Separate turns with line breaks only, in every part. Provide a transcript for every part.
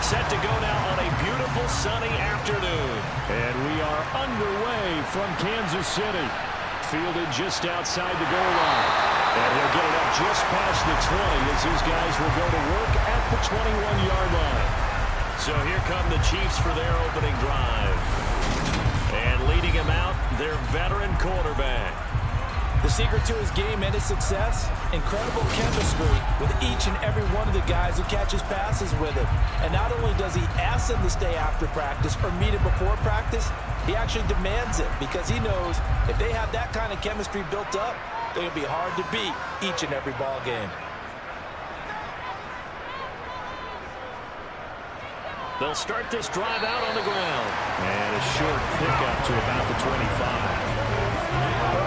set to go now on a beautiful sunny afternoon.
And we are underway from Kansas City. Fielded just outside the goal line. And he'll get it up just past the 20 as these guys will go to work at the 21-yard line.
So here come the Chiefs for their opening drive. And leading him out, their veteran quarterback.
The secret to his game and his success, incredible chemistry with each and every one of the guys who catches passes with him. And not only does he ask them to stay after practice or meet him before practice, he actually demands it because he knows if they have that kind of chemistry built up, they're going to be hard to beat each and every ball game.
They'll start this drive out on the ground.
And a short pickup to about the 25.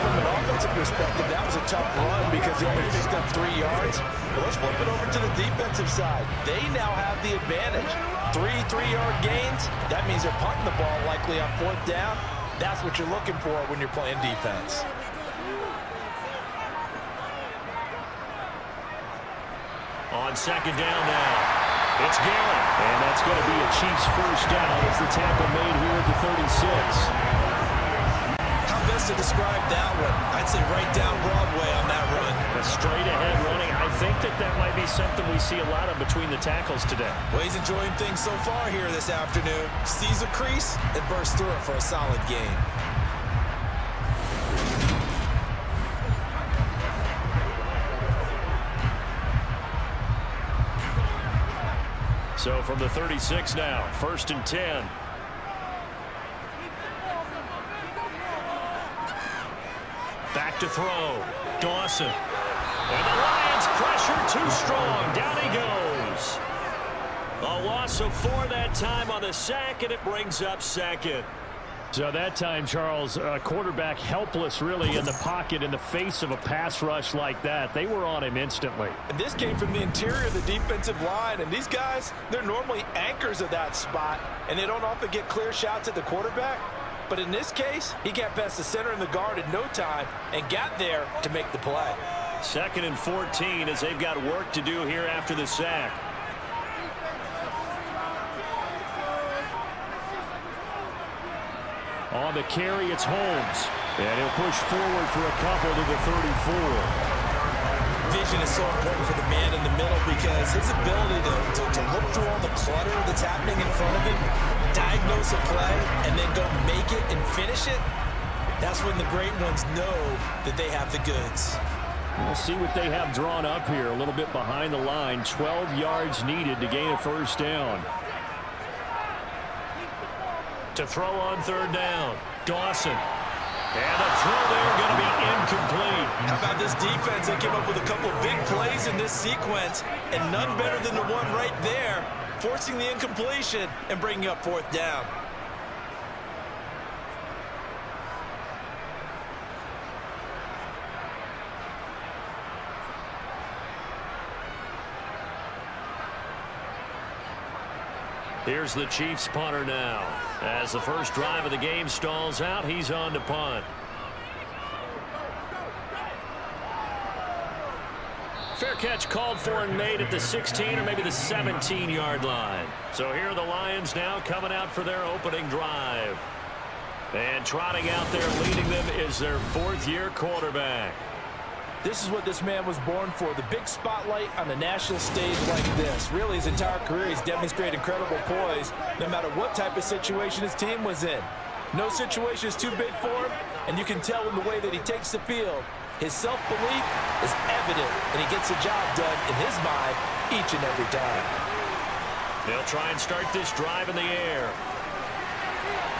From an offensive perspective, that was a tough run because he only picked up 3 yards. But let's flip it over to the defensive side. They now have the advantage. 3-3-yard gains, that means they're punting the ball likely on 4th down. That's what you're looking for when you're playing defense.
On 2nd down now, it's Garrett.
And that's going to be a Chiefs first down as the tackle made here at the 36.
Best to describe that one. I'd say right down Broadway on that run.
A straight ahead running. I think that might be something we see a lot of between the tackles today.
Well, he's enjoying things so far here this afternoon. Sees a crease and bursts through it for a solid gain.
So from the 36 now, 1st and 10. Back to throw. Dawson. And the Lions pressure too strong. Down he goes. A loss of 4 that time on the sack, and it brings up 2nd.
So that time, Charles, quarterback helpless really in the pocket in the face of a pass rush like that. They were on him instantly.
And this came from the interior of the defensive line. And these guys, they're normally anchors of that spot, and they don't often get clear shots at the quarterback. But in this case, he got past the center and the guard in no time and got there to make the play.
2nd and 14 as they've got work to do here after the sack.
On the carry, it's Holmes. And he'll push forward for a couple to the 34.
Vision is so important for the man in the middle because his ability to look through all the clutter that's happening in front of him, diagnose a play, and then go make it and finish it, that's when the great ones know that they have the goods.
We'll see what they have drawn up here. A little bit behind the line. 12 yards needed to gain a first down.
To throw on 3rd down, Dawson. And the throw there going to be incomplete.
How about this defense? They came up with a couple big plays in this sequence, and none better than the one right there, forcing the incompletion and bringing up 4th down.
Here's the Chiefs punter now. As the first drive of the game stalls out, he's on to punt. Fair catch called for and made at the 16 or maybe the 17-yard line. So here are the Lions now coming out for their opening drive. And trotting out there leading them is their 4th-year quarterback.
This is what this man was born for, the big spotlight on the national stage like this. Really, his entire career, he's demonstrated incredible poise, no matter what type of situation his team was in. No situation is too big for him, and you can tell in the way that he takes the field. His self-belief is evident, and he gets the job done in his mind each and every time.
They'll try and start this drive in the air.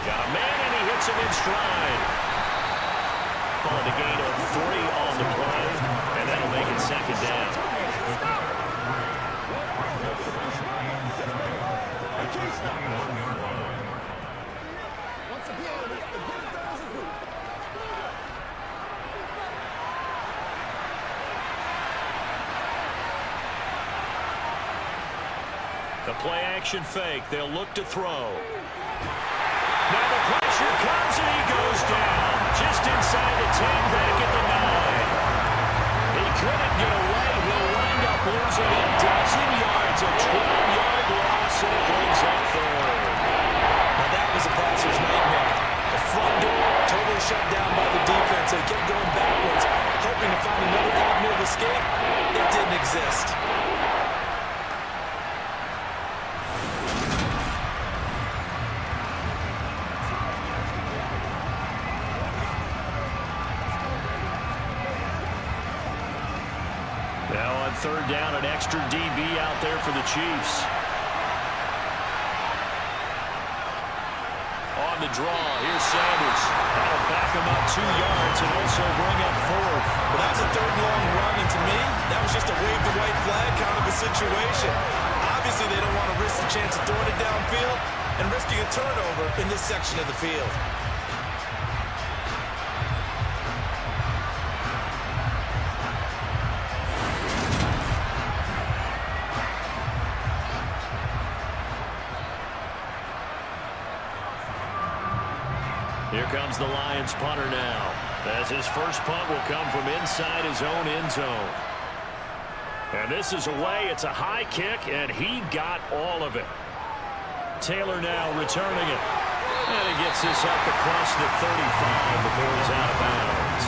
Got a man, and he hits him in stride. On the gain of 3 on the play, and that'll make it 2nd down. The play action fake. They'll look to throw. Now the pressure comes and he goes down. Just inside the 10, back at the 9. He couldn't get away. He'll wind up losing a dozen yards. A 12-yard loss, and it brings
escape, it didn't exist.
Now on third down, an extra DB out there for the Chiefs. On the draw, here's Sanders. That'll back him up 2 yards and also bring up 4th.
Well, that's a third and long run, and to me, that was just a wave the white flag kind of a situation. Obviously, they don't want to risk the chance of throwing it downfield and risking a turnover in this section of the field.
Here comes the Lions punter now, as his first punt will come from inside his own end zone. And this is away. It's a high kick, and he got all of it. Taylor now returning it. And he gets this up across the 35 before he's out of bounds.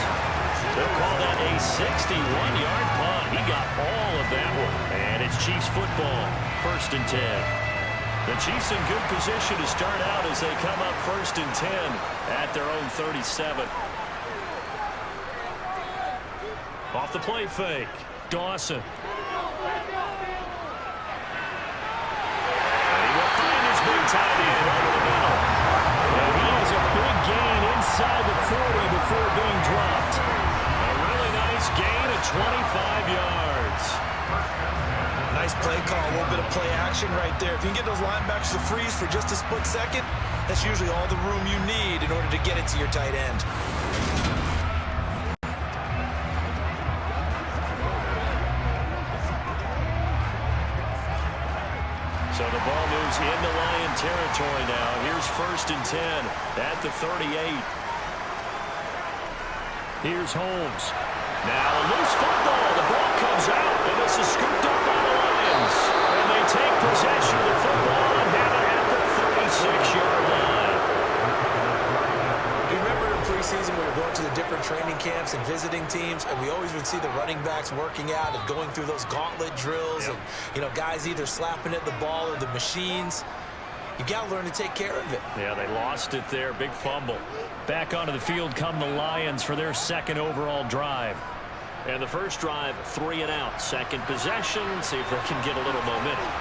They'll call that a 61-yard punt. He got all of that one. And it's Chiefs football, 1st and 10. The Chiefs in good position to start out as they come up 1st and 10 at their own 37. Off the play fake, Dawson. And he will find his big tight end over the middle.
And he has a big gain inside the 40 before being dropped.
A really nice gain of 25 yards.
Nice play call, a little bit of play action right there. If you can get those linebackers to freeze for just a split second, that's usually all the room you need in order to get it to your tight end.
So the ball moves into Lion territory now. Here's 1st and 10 at the 38.
Here's Holmes.
Now a loose football. The ball comes out, and this is scooped up by the Lions. And they take possession of the football and have it at the 36-yard line.
You remember in preseason we were going to the different training camps and visiting teams, and we always would see the running backs working out and going through those gauntlet drills, and guys either slapping at the ball or the machines. You got to learn to take care of it.
Yeah, they lost it there. Big fumble.
Back onto the field come the Lions for their 2nd overall drive.
And the first drive, 3 and out. Second possession, see if they can get a little momentum.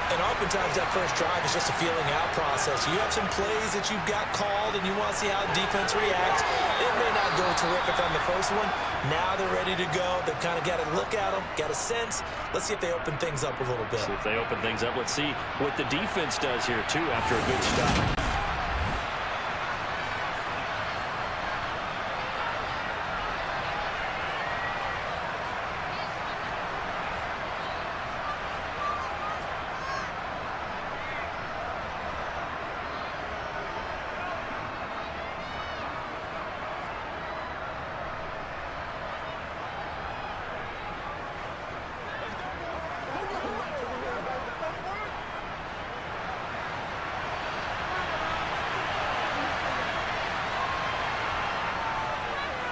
And oftentimes that first drive is just a feeling out process. You have some plays that you've got called and you want to see how defense reacts. It may not go terrific on the first one. Now they're ready to go. They've kind of got to look at them, got a sense. Let's see if they open things up a little bit.
See if they open things up. Let's see what the defense does here, too, after a good stop.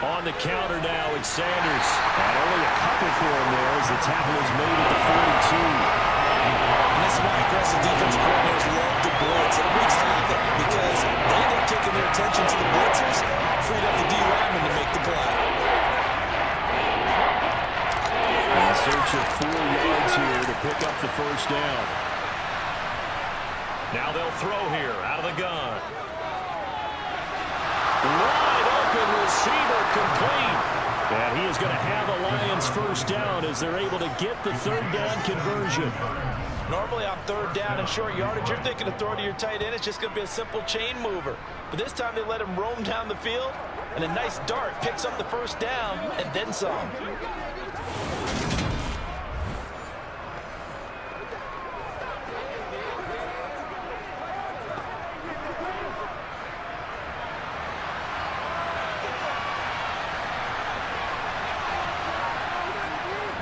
On the counter now, it's Sanders. And only a couple for him there as the tackle is made at the 42.
And this is why aggressive defensive coordinators love to blitz. It wreaks havoc because they end up taking their attention to the blitzers, freed up the D lineman to make the play.
In search of 4 yards here to pick up the first down.
Now they'll throw here out of the gun. Wide open receiver complete.
And he is going to have the Lions first down as they're able to get the 3rd down conversion.
Normally on 3rd down and short yardage, you're thinking of throwing to your tight end. It's just going to be a simple chain mover. But this time they let him roam down the field, and a nice dart picks up the first down and then some.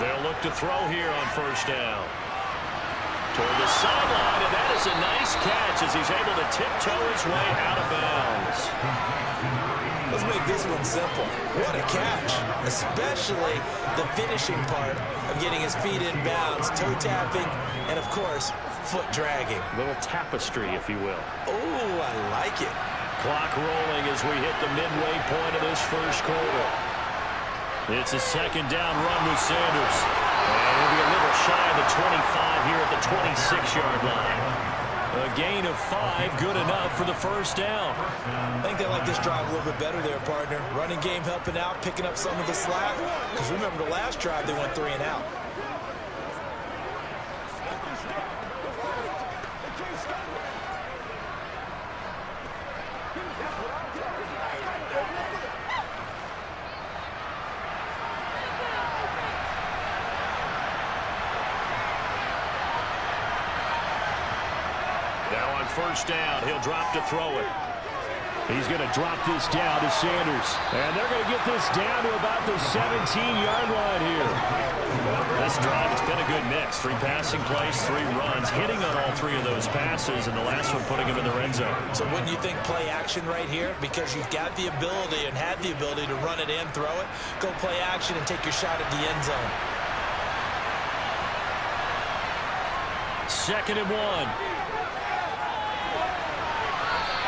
They'll look to throw here on first down. Toward the sideline, and that is a nice catch as he's able to tiptoe his way out of bounds.
Let's make this one simple. What a catch, especially the finishing part of getting his feet in bounds, toe tapping, and of course, foot dragging.
A little tapestry, if you will.
Oh, I like it.
Clock rolling as we hit the midway point of this first quarter. It's a second down run with Sanders. And he'll be a little shy of the 25 here at the 26-yard line. A gain of 5, good enough for the first down.
I think they like this drive a little bit better there, partner. Running game helping out, picking up some of the slack. Because remember the last drive, they went 3 and out.
First down, he'll drop to throw it.
He's going to drop this down to Sanders. And they're going to get this down to about the 17-yard line here.
This drive, it's been a good mix. 3 passing plays, 3 runs, hitting on all 3 of those passes, and the last one putting him in the red zone.
So wouldn't you think play action right here? Because you've got the ability and had the ability to run it and throw it. Go play action and take your shot at the end zone.
2nd and 1.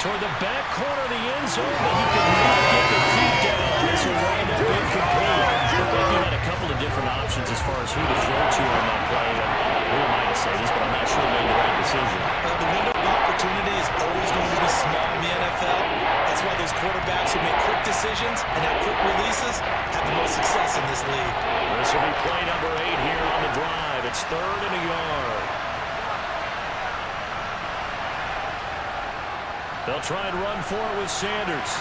Toward the back corner of the end zone, but he could not get the feet down. This will wind up incomplete. Looked like he had a couple of different options as far as who to throw to on that play. And who am I to say this, but I'm not sure he made the right decision.
Well, the window of opportunity is always going to be small in the NFL. That's why those quarterbacks who make quick decisions and have quick releases have the most success in this league.
This will be play number 8 here on the drive. It's 3rd and a yard. They'll try and run for it with Sanders.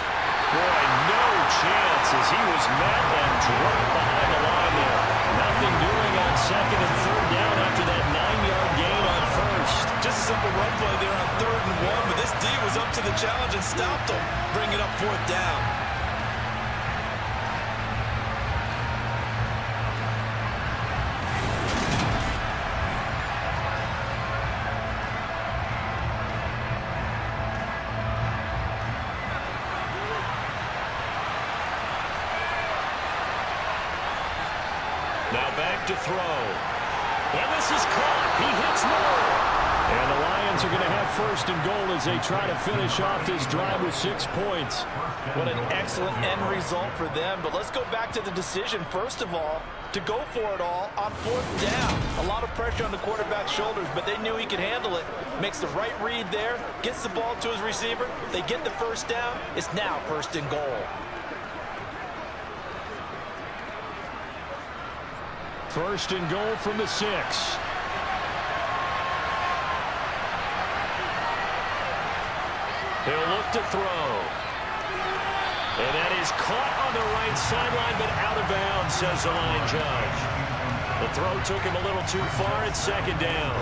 Boy, no chance as he was met and dropped behind the line there. Nothing doing on 2nd and 3rd down after that 9-yard gain on 1st.
Just a simple run play there on 3rd and 1, but this D was up to the challenge and stopped him, bringing up 4th down.
Now back to throw. And this is caught. He hits more.
And the Lions are going to have 1st and goal as they try to finish off this drive with 6 points.
What an excellent end result for them. But let's go back to the decision, first of all, to go for it all on 4th down. A lot of pressure on the quarterback's shoulders, but they knew he could handle it. Makes the right read there, gets the ball to his receiver. They get the 1st down. It's now 1st and goal.
1st and goal from the 6.
He'll look to throw. And that is caught on the right sideline, but out of bounds, says the line judge. The throw took him a little too far at 2nd down.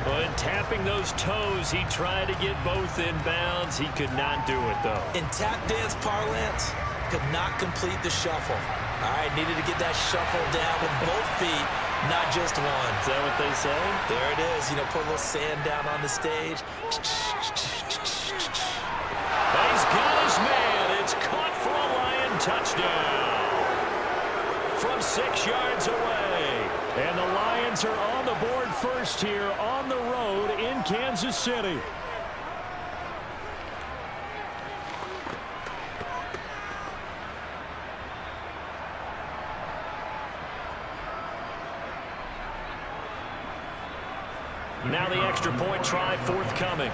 But tapping those toes, he tried to get both in bounds. He could not do it, though.
In tap dance parlance, could not complete the shuffle. All right, needed to get that shuffle down with both feet, not just one.
Is that what they say?
There it is. You know, put a little sand down on the stage.
He's got his man. It's caught for a Lion touchdown. From 6 yards away.
And the Lions are on the board first here on the road in Kansas City.
Now the extra point try forthcoming.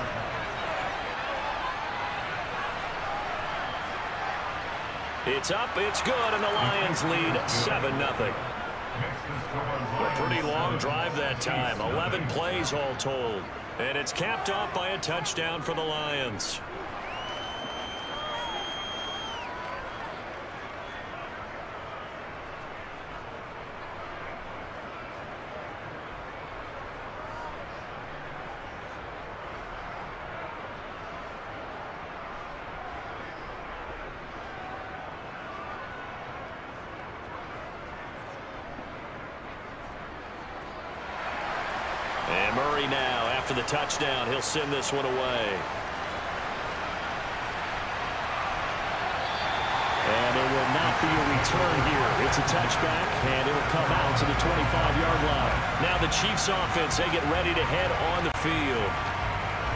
It's up, it's good, and the Lions lead 7-0. A pretty long drive that time, 11 plays all told. And it's capped off by a touchdown for the Lions. And Murray now, after the touchdown, he'll send this one away.
And it will not be a return here. It's a touchback, and it'll come out to the 25-yard line.
Now the Chiefs offense, they get ready to head on the field.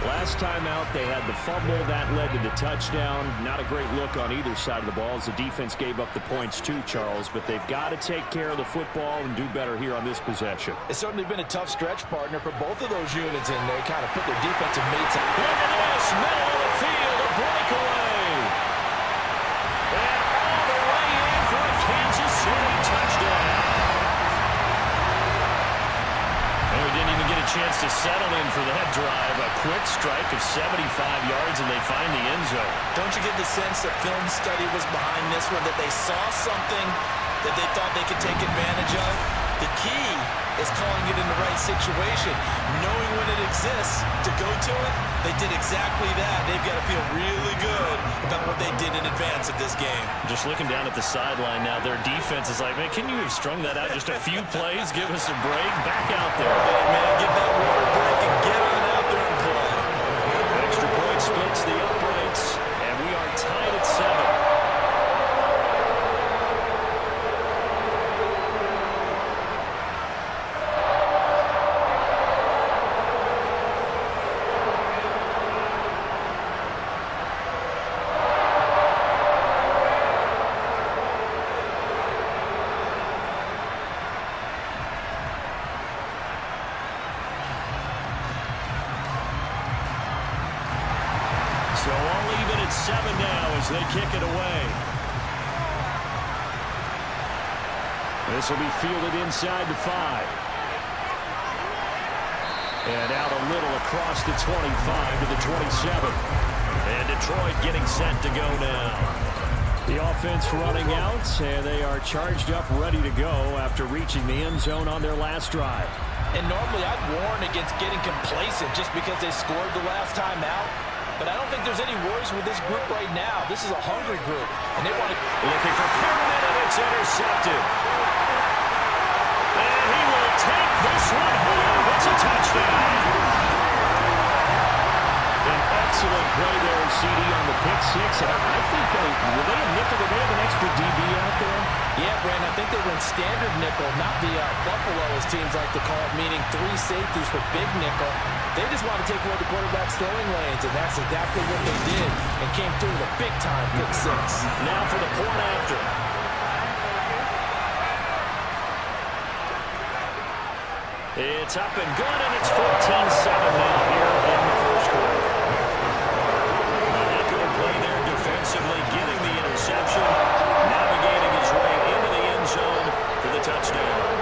Last time out, they had the fumble. That led to the touchdown. Not a great look on either side of the ball as the defense gave up the points too, Charles. But they've got to take care of the football and do better here on this possession.
It's certainly been a tough stretch, partner, for both of those units, and they kind of put their defensive mates out.
Look at this, middle of the field, a breakaway. And all the way in for a Kansas City touchdown. And we didn't even get a chance to settle in for that drive. A quick strike of 75 yards, and they find the end zone.
Don't you get the sense that film study was behind this one, that they saw something that they thought they could take advantage of? The key is calling it in the right situation, knowing when it exists to go to it. They did exactly that. They've got to feel really good about what they did in advance of this game.
Just looking down at the sideline now, their defense is like, man, can you have strung that out just a few plays? Give us a break. Back out there.
Hey, man, get that water break and get on out there and play.
Extra point splits the uprights, and we are tied at 7. So all even at 7 now as they kick it away.
This will be fielded inside the 5. And out a little across the 25 to the 27.
And Detroit getting set to go now.
The offense running out, and they are charged up, ready to go after reaching the end zone on their last drive.
And normally I'd warn against getting complacent just because they scored the last time out. But I don't think there's any worries with this group right now. This is a hungry group, and they want to...
Looking for Perriman, and it's intercepted. And he will take this one home. It's a touchdown.
An excellent play there, CD, on the pick 6. And I think were they a nickel? Did they have an extra DB out there?
Yeah, Brandon, I think they were in standard nickel, not the Buffalo, as teams like to call it, meaning 3 safeties for big nickel. They just want to take away the quarterback's throwing lanes, and that's exactly what they did, and came through with a big-time pick 6.
Now for the point after. It's up and good, and it's 14-7 now here in the first quarter. A good play there defensively, getting the interception, navigating his way into the end zone for the touchdown.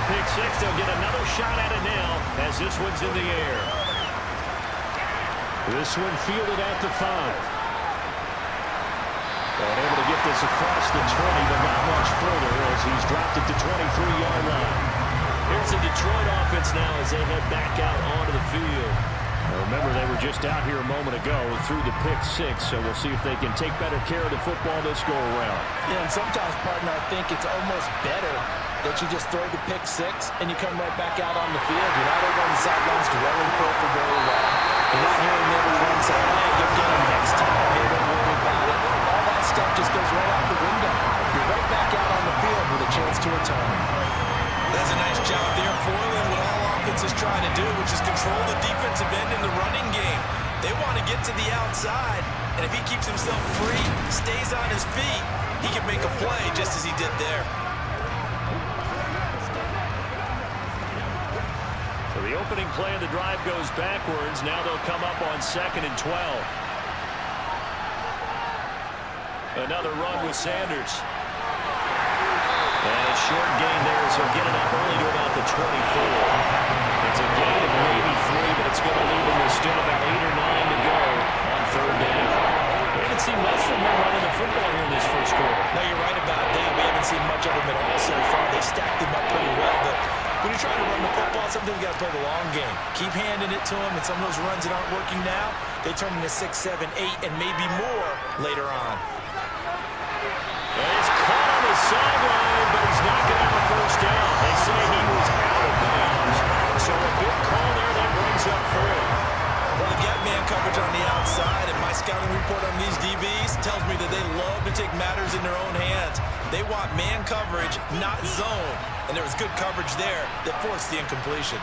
Pick 6, they'll get another shot at it now as this one's in the air.
This one fielded at the 5. And able to get this across the 20, but not much further as he's dropped it to 23-yard line.
Here's the Detroit offense now as they head back out onto the field.
Now remember, they were just out here a moment ago through the pick 6, so we'll see if they can take better care of the football this go around.
Yeah, and sometimes, partner, I think it's almost better that you just throw the pick 6 and you come right back out on the field. You're not over on the sidelines dwelling for it for very long. You're not hearing everyone say, hey, you'll get him next time. Hey, don't worry about it. All that stuff just goes right out the window. You're right back out on the field with a chance to return. That's a nice job there, foiling what all offense is trying to do, which is control the defensive end in the running game. They want to get to the outside, and if he keeps himself free, stays on his feet, he can make a play just as he did there.
So the opening play of the drive goes backwards. Now they'll come up on 2nd and 12. Another run with Sanders. And a short gain there, so get it up only to about the 24. It's a gain of maybe 3, but it's going to leave them with still about 8 or 9 to go on third down. We haven't seen much from him running the football here in this first quarter.
No, you're right about that. We haven't seen much of him at all so far. They stacked him up pretty well, but when you're trying to run the football, sometimes you got to play the long game. Keep handing it to him, and some of those runs that aren't working now, they turn into 6, 7, 8, and maybe more later on.
And he's caught on the sideline, but he's not going to have a first down. They say he was out of bounds. So a big call there that brings up 4.
Well, they've got man coverage on the outside, and my scouting report on these DBs tells me that they love to take matters in their own hands. They want man coverage, not zone. And there was good coverage there that forced the incompletion.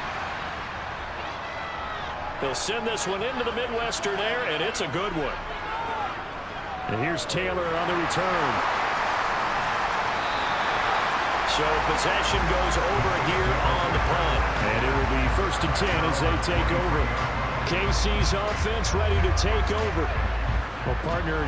He'll send this one into the Midwestern air, and it's a good one.
And here's Taylor on the return.
So possession goes over here on the punt.
And it will be 1st and 10 as they take over. KC's offense ready to take over. Well, partner,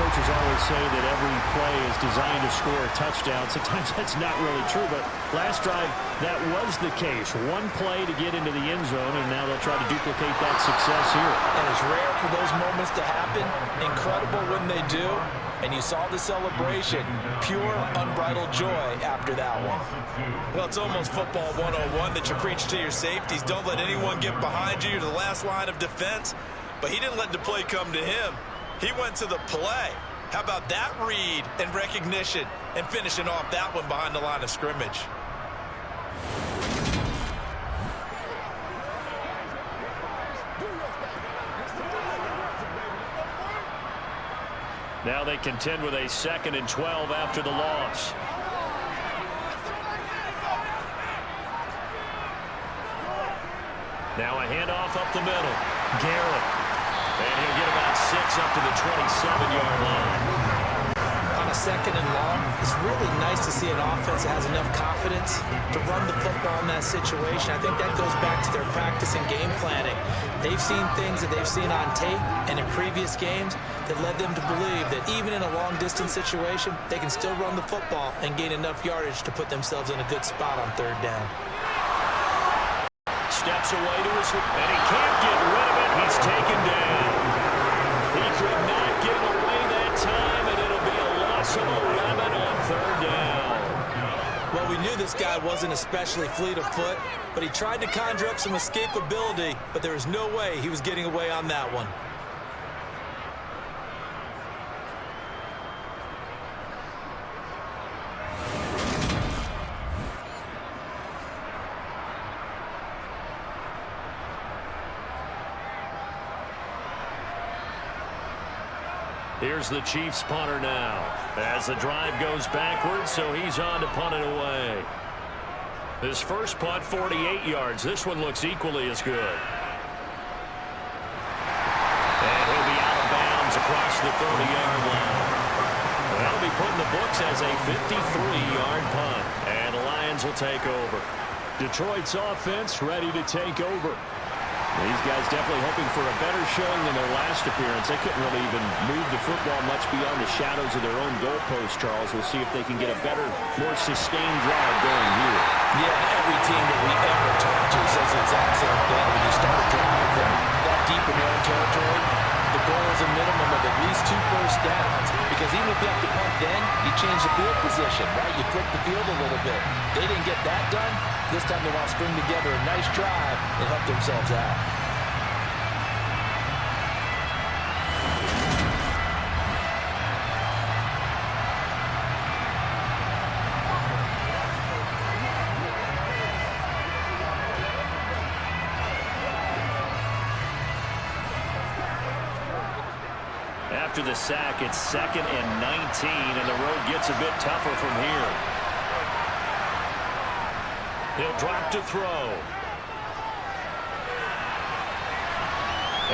coaches always say that every play is designed to score a touchdown. Sometimes that's not really true, but last drive, that was the case. One play to get into the end zone, and now they'll try to duplicate that success here.
And it's rare for those moments to happen. Incredible when they do. And you saw the celebration. Pure, unbridled joy after that one. Well, it's almost football 101 that you preach to your safeties. Don't let anyone get behind you. You're the last line of defense. But he didn't let the play come to him. He went to the play. How about that read and recognition and finishing off that one behind the line of scrimmage?
Now they contend with a 2nd and 12 after the loss. Now a handoff up the middle. Garrett. And he'll get about 6 up to the 27-yard line.
On a 2nd and long, it's really nice to see an offense that has enough confidence to run the football in that situation. I think that goes back to their practice and game planning. They've seen things that they've seen on tape and in previous games that led them to believe that even in a long-distance situation, they can still run the football and gain enough yardage to put themselves in a good spot on third down.
Steps away to his, and he can't get rid of it. He's taken down. He could not get away that time, and it'll be a loss of 11 on third down.
Well, we knew this guy wasn't especially fleet of foot, but he tried to conjure up some escapability, but there was no way he was getting away on that one.
Here's the Chiefs punter now as the drive goes backwards, so he's on to punt it away. His first punt, 48 yards. This one looks equally as good. And he'll be out of bounds across the 30-yard line. That'll be put in the books as a 53-yard punt. And the Lions will take over.
Detroit's offense ready to take over. These guys definitely hoping for a better showing than their last appearance. They couldn't really even move the football much beyond the shadows of their own goalpost, Charles. We'll see if they can get a better, more sustained drive going here.
Yeah, every team that we ever talk to says the exact same thing. When you start a drive from that deep in your own territory, the goal is a minimum of at least 2 first downs. Because even if you have to punt then, you change the field position, right? You flip the field a little bit. They didn't get that done. This time they want to string together a nice drive and help themselves out.
After the sack, it's 2nd and 19, and the road gets a bit tougher from here. He'll drop to throw.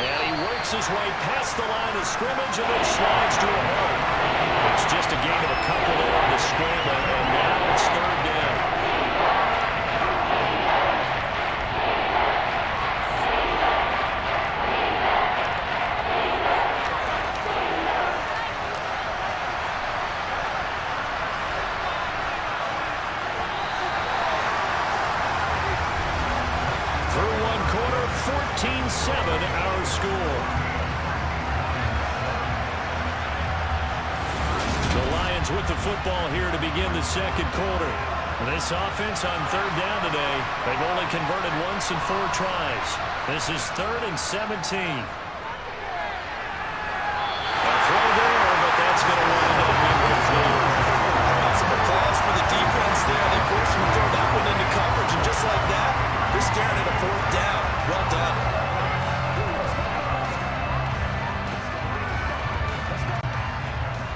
And he works his way past the line of scrimmage and then slides to a hole. It's just a gain of a couple there on the scramble, and now it's third down. our score. The Lions with the football here to begin the second quarter. This offense on third down today, they've only converted once in 4 tries. This is 3rd and 17. A throw there, but that's going to wind up incomplete.
Some applause for the defense there. They forced him to throw that one into coverage, and just like that, they're staring at a 4th down. Well done.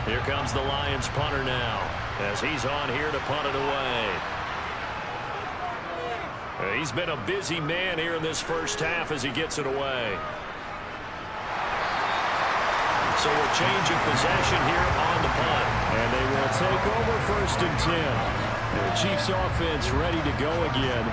Here comes the Lions punter now, as he's on here to punt it away. He's been a busy man here in this first half as he gets it away. So we're changing possession here on the punt.
And they will take over 1st and 10. The Chiefs offense ready to go again.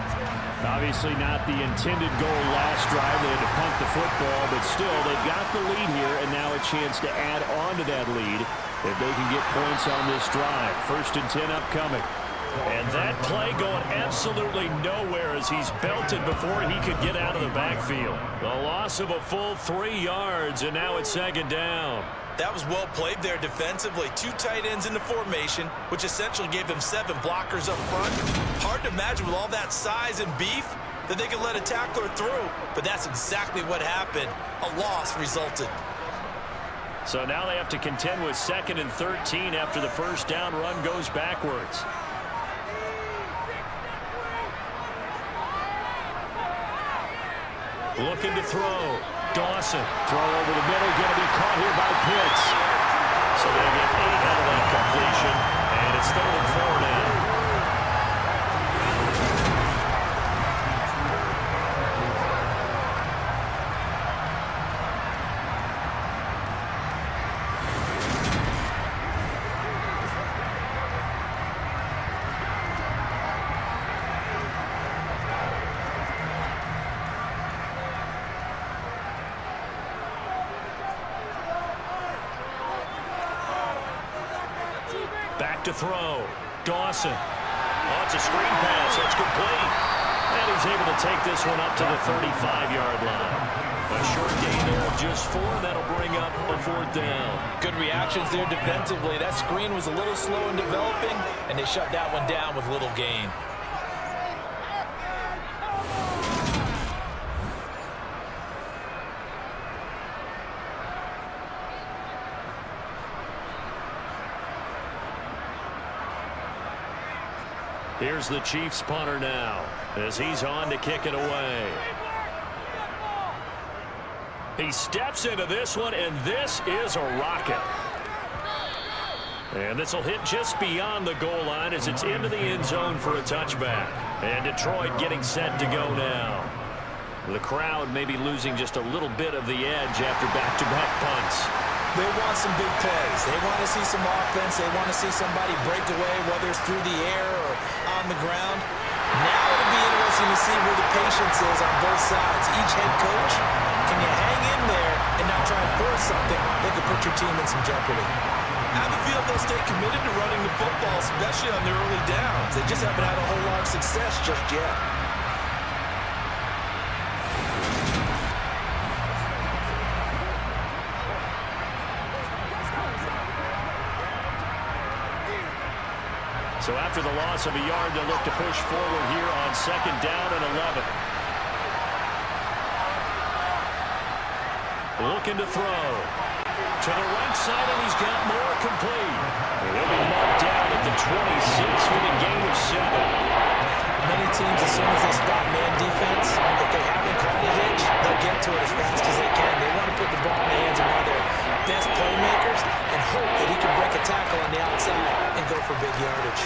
Obviously not the intended goal last drive. They had to punt the football, but still they've got the lead here, and now a chance to add on to that lead if they can get points on this drive. 1st and 10 upcoming.
And that play going absolutely nowhere as he's belted before he could get out of the backfield. The loss of a full 3 yards, and now it's 2nd down.
That was well played there defensively. 2 tight ends in the formation, which essentially gave them 7 blockers up front. Hard to imagine with all that size and beef that they could let a tackler through, but that's exactly what happened. A loss resulted.
So now they have to contend with 2nd and 13 after the first down run goes backwards. Looking to throw. Dawson.
Throw over the middle, going to be caught here by Pitts.
So they get 8 out of that completion, and it's 3rd and 4 now. To throw. Dawson. Oh, it's a screen pass. That's complete. And he's able to take this one up to the 35-yard line. A short gain there of just 4. That'll bring up a 4th down.
Good reactions there defensively. That screen was a little slow in developing, and they shut that one down with little gain.
Here's the Chiefs punter now as he's on to kick it away. He steps into this one, and this is a rocket. And this will hit just beyond the goal line as it's into the end zone for a touchback. And Detroit getting set to go now. The crowd may be losing just a little bit of the edge after back-to-back punts.
They want some big plays. They want to see some offense. They want to see somebody break away, whether it's through the air or on the ground. Now it'll be interesting to see where the patience is on both sides. Each head coach, can you hang in there and not try and force something that could put your team in some jeopardy? I have a feel they'll stay committed to running the football, especially on their early downs. They just haven't had a whole lot of success just yet.
So after the loss of a yard, they'll look to push forward here on 2nd down and 11. Looking to throw. To the right side, and he's got more complete. He'll be marked down at the 26 with a gain of 7.
Many teams, as soon as they spot man defense, if they haven't caught a hitch, they'll get to it as fast as they can. They want to put the ball in the hands of one of their best playmakers and hope that he can break a tackle on the outside and go for big yardage.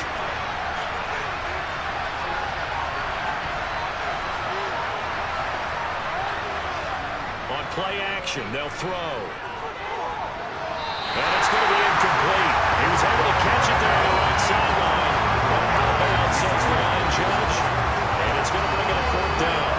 On play action, they'll throw. And it's going to be incomplete. He was able to catch it there on the right sideline. Out of bounds, says the line judge. And it's going to bring up 4th down.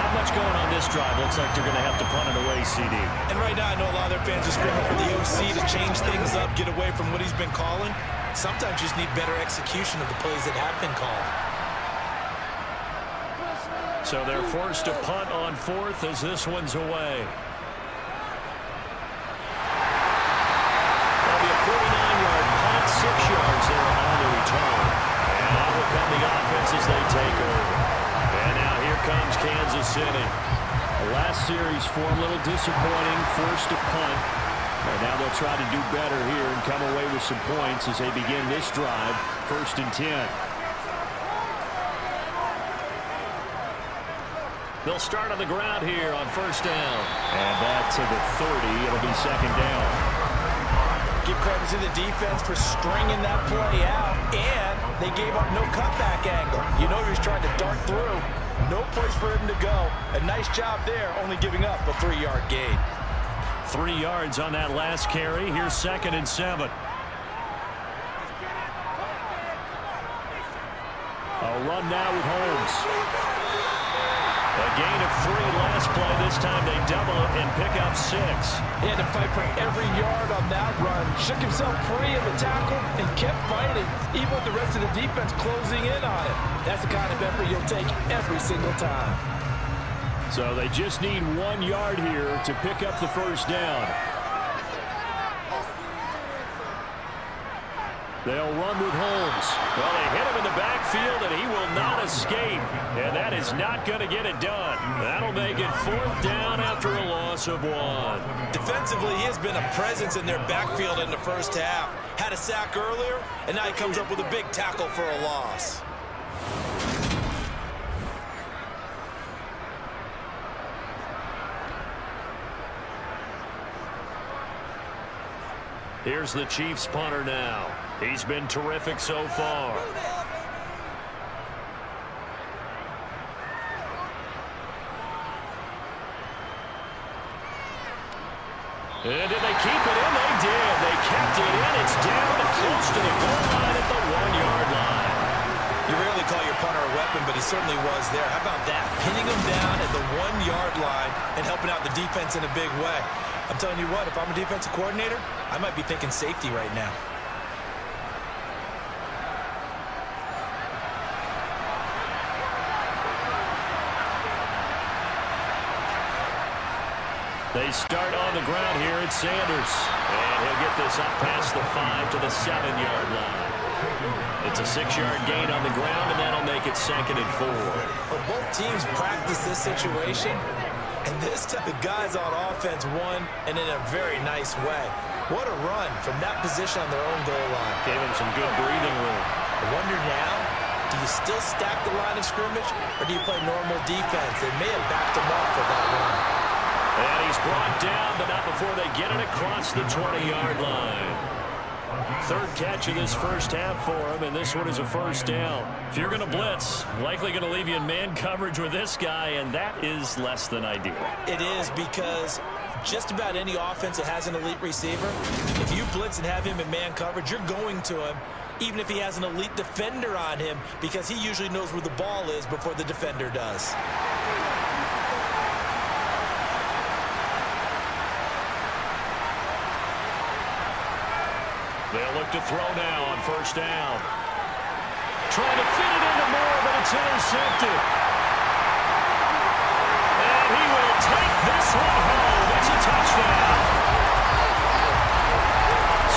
Not much going on this drive. Looks like they're going to have to punt it away, CD.
And right now, I know a lot of their fans are screaming for the OC to change things up, get away from what he's been calling. Sometimes you just need better execution of the plays that have been called.
So they're forced to punt on fourth as this one's away. That'll be a 49-yard punt, 6 yards there on the return. And out will come the offense as they take over. And now here comes Kansas City.
The last series for a little disappointing, forced to punt. And now they'll try to do better here and come away with some points as they begin this drive, 1st and 10.
They'll start on the ground here on 1st down.
And back to the 30. It'll be 2nd down.
Give credit to the defense for stringing that play out, and they gave up no cutback angle. You know he was trying to dart through. No place for him to go. A nice job there, only giving up a 3-yard gain.
3 yards on that last carry. Here's 2nd and 7.
A run now with Holmes.
A gain of 3 last play. This time they double it and pick up 6.
He had to fight for every yard on that run. Shook himself free of the tackle and kept fighting, even with the rest of the defense closing in on it. That's the kind of effort you'll take every single time.
So they just need 1 yard here to pick up the 1st down. They'll run with Holmes.
Well, they hit him in the backfield, and he will not escape. And that is not going to get it done. That'll make it 4th down after a loss of 1.
Defensively, he has been a presence in their backfield in the first half. Had a sack earlier, and now he comes up with a big tackle for a loss.
Here's the Chiefs punter now. He's been terrific so far. And did they keep it in? They did. They kept it in. It's down and close to the goal line at the 1-yard line.
You rarely call your punter a weapon, but he certainly was there. How about that? Pinning him down at the 1-yard line and helping out the defense in a big way. I'm telling you what, if I'm a defensive coordinator, I might be thinking safety right now.
They start on the ground here at Sanders. And he'll get this up past the 5 to the 7-yard line. It's a 6-yard gain on the ground, and that'll make it 2nd and 4.
Well, both teams practice this situation, and this time the guys on offense won, and in a very nice way. What a run from that position on their own goal line.
Gave him some good breathing room.
I wonder now, do you still stack the line of scrimmage, or do you play normal defense? They may have backed him up for that run.
And he's brought down, but not before they get it across the 20-yard line. 3rd catch of this first half for him, and this one is a 1st down. If you're going to blitz, likely going to leave you in man coverage with this guy, and that is less than ideal.
It is, because just about any offense that has an elite receiver, if you blitz and have him in man coverage, you're going to him, even if he has an elite defender on him, because he usually knows where the ball is before the defender does.
They'll look to throw now on 1st down. Trying to fit it into Moore, but it's intercepted. And he will take this one home. It's a touchdown.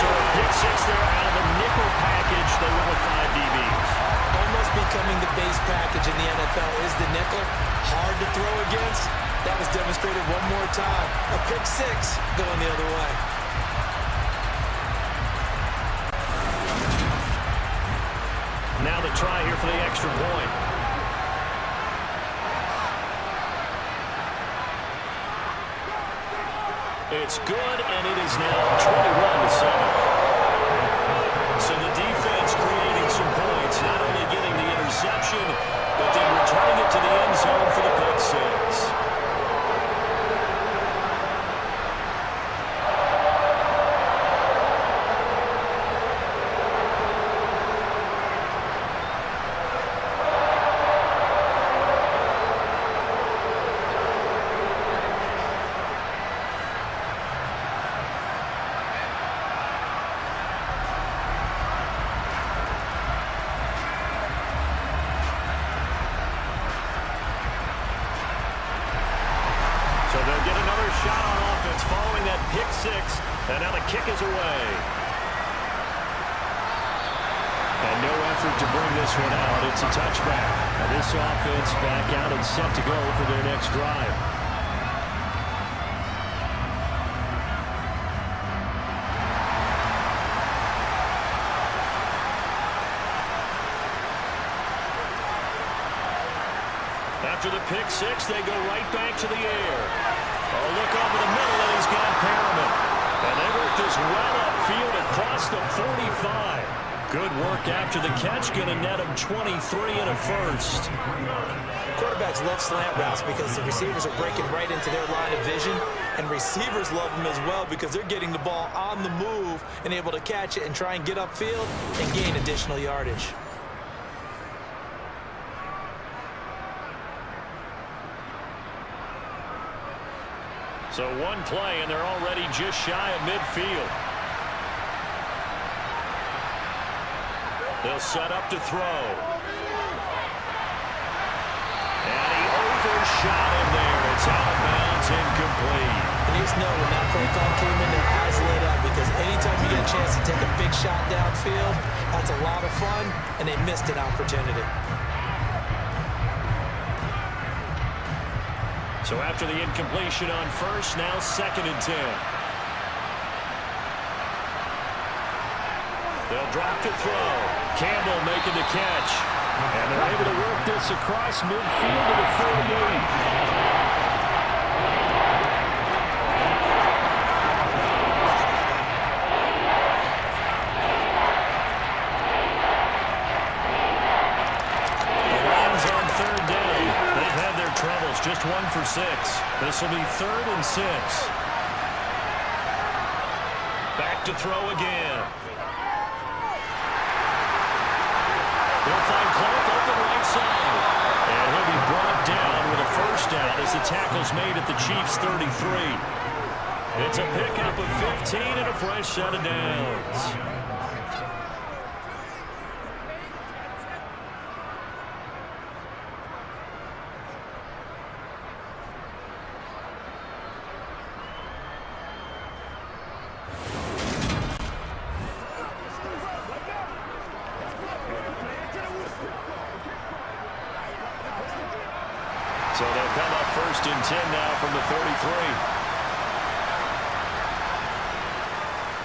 So a pick 6 there out of the nickel package. They went with 5 DBs.
Almost becoming the base package in the NFL is the nickel. Hard to throw against. That was demonstrated one more time. A pick 6 going the other way.
Now the try here for the extra point. It's good, and it is now 21-7. So the defense creating some points, not only getting the interception, but then returning it to the end zone for the pick 6. shot on offense following that pick six, and now the kick is away.
And no effort to bring this one out. It's a touchback. Now this offense back out and set to go for their next drive.
After the pick six, they go right back to the air. Oh, look over the middle, and he's got Perriman. And they work this well upfield across the 45. Good work after the catch. Going to net him 23 and a first.
Quarterbacks love slant routes because the receivers are breaking right into their line of vision. And receivers love them as well because they're getting the ball on the move and able to catch it and try and get upfield and gain additional yardage.
So one play, and they're already just shy of midfield. They'll set up to throw. And he overshot him there. It's out of bounds, incomplete.
And you just know when that play call came in, their eyes lit up because anytime you get a chance to take a big shot downfield, that's a lot of fun, and they missed an opportunity.
So after the incompletion on first, now 2nd and 10. They'll drop to throw. Campbell making the catch.
And they're able to work this across midfield to the 48.
Just 1 for 6. This will be 3rd and 6. Back to throw again. They'll find Clark open right side. And he'll be brought down with a first down as the tackle's made at the Chiefs' 33. It's a pickup of 15 and a fresh set of downs. So they'll come up 1st and 10 now from the 33.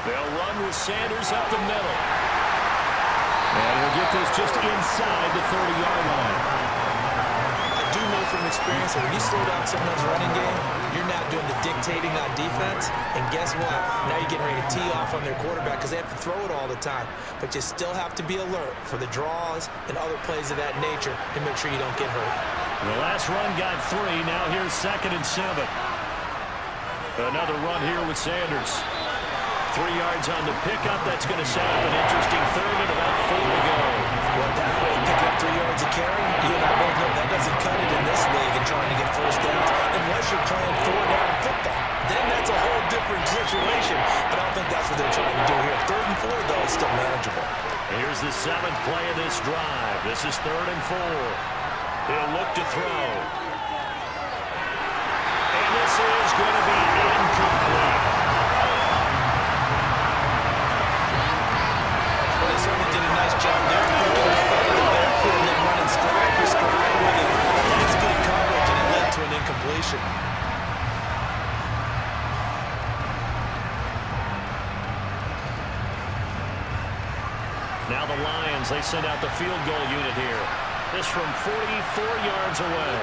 They'll run with Sanders up the middle.
And he'll get this just inside the 30-yard line.
I do know from experience that when you slow down someone's running game, you're not doing the dictating on defense. And guess what? Now you're getting ready to tee off on their quarterback because they have to throw it all the time. But you still have to be alert for the draws and other plays of that nature to make sure you don't get hurt.
The last run got 3. Now here's 2nd and 7. Another run here with Sanders. 3 yards on the pickup. That's going to set up an interesting 3rd and about 4 to go.
Well, that way, picking up 3 yards of carry, you and I both know that doesn't cut it in this league and trying to get first downs unless you're playing 4-down football. Then that's a whole different situation. But I don't think that's what they're trying to do here. 3rd and 4, though, is still manageable.
Here's the 7th play of this drive. This is 3rd and 4. He'll look to throw. And this is going to be incomplete.
Well, they certainly did a nice job there. Picking it up out of the backfield and running stride for stride with it. Nice good coverage, and it led to an incompletion.
Now the Lions, they send out the field goal unit here. This from 44 yards away.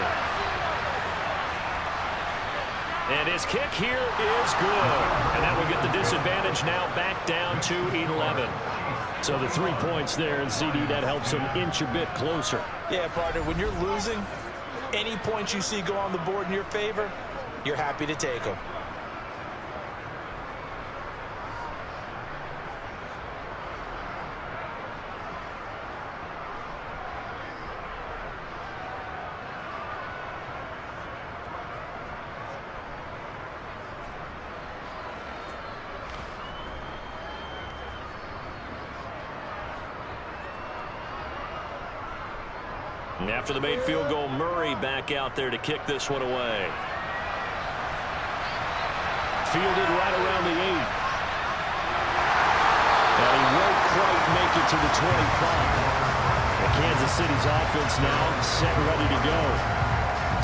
And his kick here is good. And that will get the disadvantage now back down to 11.
So the 3 points there, and CD, that helps them inch a bit closer.
Yeah, partner, when you're losing, any points you see go on the board in your favor, you're happy to take them.
After the made field goal, Murray back out there to kick this one away.
Fielded right around the 8. And he won't quite make it to the 25. And Kansas City's offense now set and ready to go.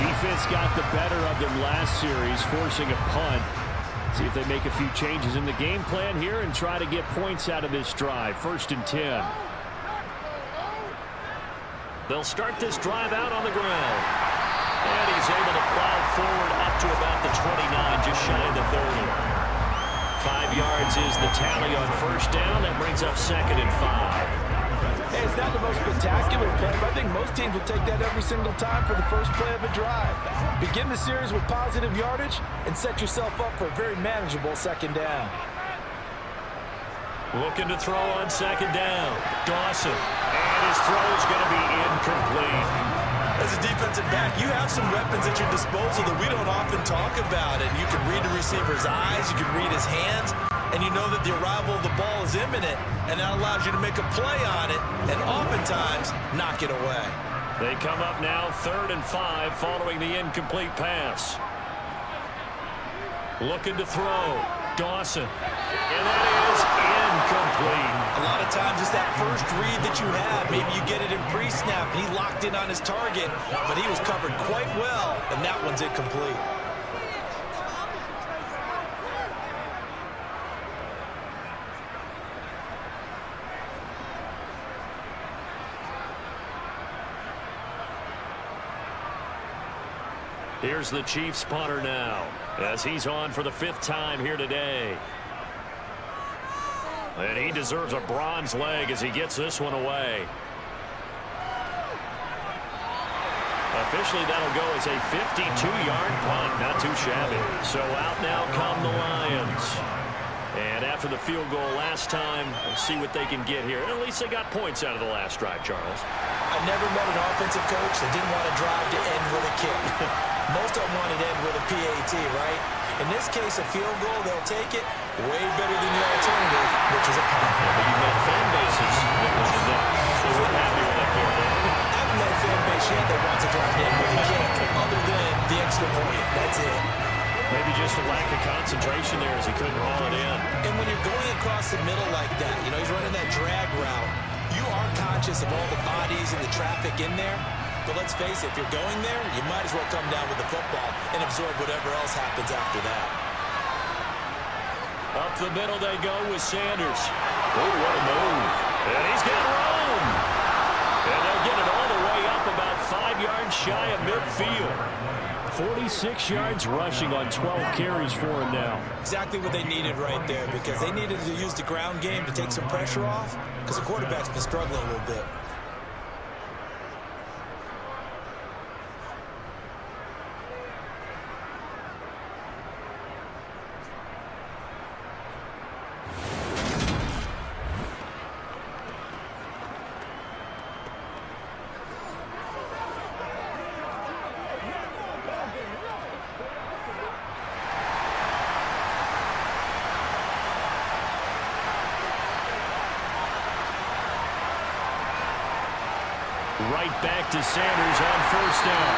Defense got the better of them last series, forcing a punt. See if they make a few changes in the game plan here and try to get points out of this drive. 1st and 10.
They'll start this drive out on the ground. And he's able to plow forward up to about the 29, just shy of the 30. 5 yards is the tally on 1st down. That brings up 2nd and 5.
Hey, it's not the most spectacular play, but I think most teams will take that every single time for the first play of a drive. Begin the series with positive yardage and set yourself up for a very manageable 2nd down.
Looking to throw on 2nd down. Dawson. And his throw is going to be incomplete.
As a defensive back, you have some weapons at your disposal that we don't often talk about. And you can read the receiver's eyes, you can read his hands, and you know that the arrival of the ball is imminent, and that allows you to make a play on it and oftentimes knock it away.
They come up now 3rd and 5 following the incomplete pass. Looking to throw. Dawson. And that is incomplete.
A lot of times it's that first read that you have. Maybe you get it in pre-snap, and he locked in on his target, but he was covered quite well, and that one's incomplete.
Here's the Chiefs punter now, as he's on for the 5th time here today. And he deserves a bronze leg as he gets this one away. Officially, that'll go as a 52-yard punt. Not too shabby. So out now come the Lions. And after the field goal last time, we'll see what they can get here. At least they got points out of the last drive, Charles.
I never met an offensive coach that didn't want to drive to end with a kick. Most of them want to end with a PAT, right? In this case, a field goal, they'll take it way better than the alternative, which is a punt.
But you met fan bases that was the net. So we're happy with that field goal.
I haven't met a fan base yet that wants to drive to end with a kick, other than the extra point. That's it.
Maybe just a lack of concentration there as he couldn't haul it in.
And when you're going across the middle like that, you know, he's running that drag route, you are conscious of all the bodies and the traffic in there. But let's face it, if you're going there, you might as well come down with the football and absorb whatever else happens after that.
Up the middle they go with Sanders. Oh, what a move. And he's got room. And they'll get it all the way up about 5 yards shy of midfield.
46 yards rushing on 12 carries for him now.
Exactly what they needed right there, because they needed to use the ground game to take some pressure off, because the quarterback's been struggling a little bit.
Right back to Sanders on 1st down.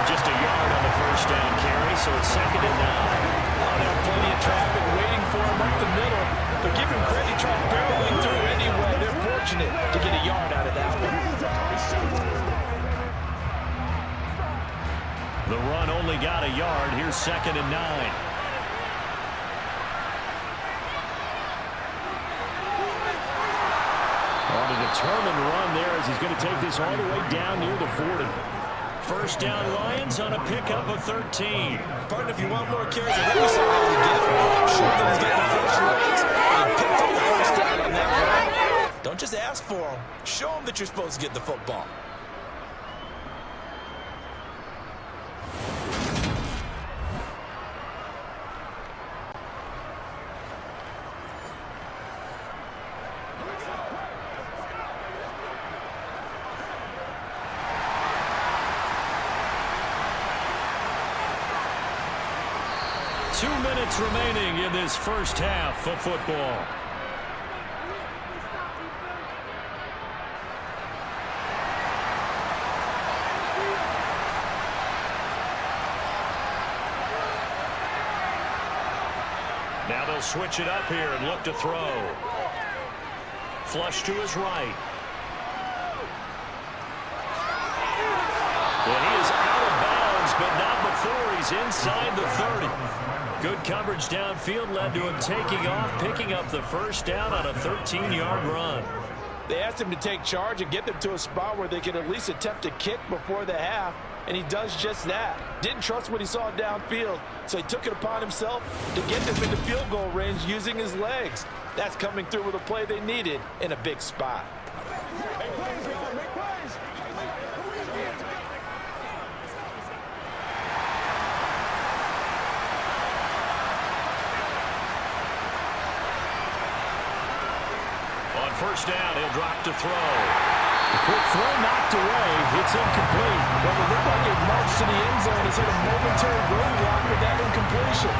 Just a yard on the 1st down carry, so it's 2nd and 9.
Oh, there's plenty of traffic waiting for him up the middle. But give him credit, trying barreling through anyway. They're fortunate to get a yard out of that one.
The run only got a yard. Here's 2nd and 9.
Determined run there as he's going to take this all the way down near the 40.
1st down Lions on a pickup of 13.
Partner, if you want more carries, I think we saw how you get it. Showed that he's getting the first legs, and he picked up the 1st down on that run. Don't just ask for him. Show him that you're supposed to get the football.
Minutes remaining in this first half of football. He'll switch it up here and look to throw. Flush to his right. And he is out of bounds, but not before he's inside the 30. Good coverage downfield led to him taking off, picking up the first down on a 13-yard run.
They asked him to take charge and get them to a spot where they could at least attempt to kick before the half, and he does just that. Didn't trust what he saw downfield, so he took it upon himself to get them into field goal range using his legs. That's coming through with a play they needed in a big spot.
First down, he'll drop to throw.
The quick throw knocked away. It's incomplete.
Well, it looked like it marched to the end zone. He's hit a momentary roadblock with that incompletion.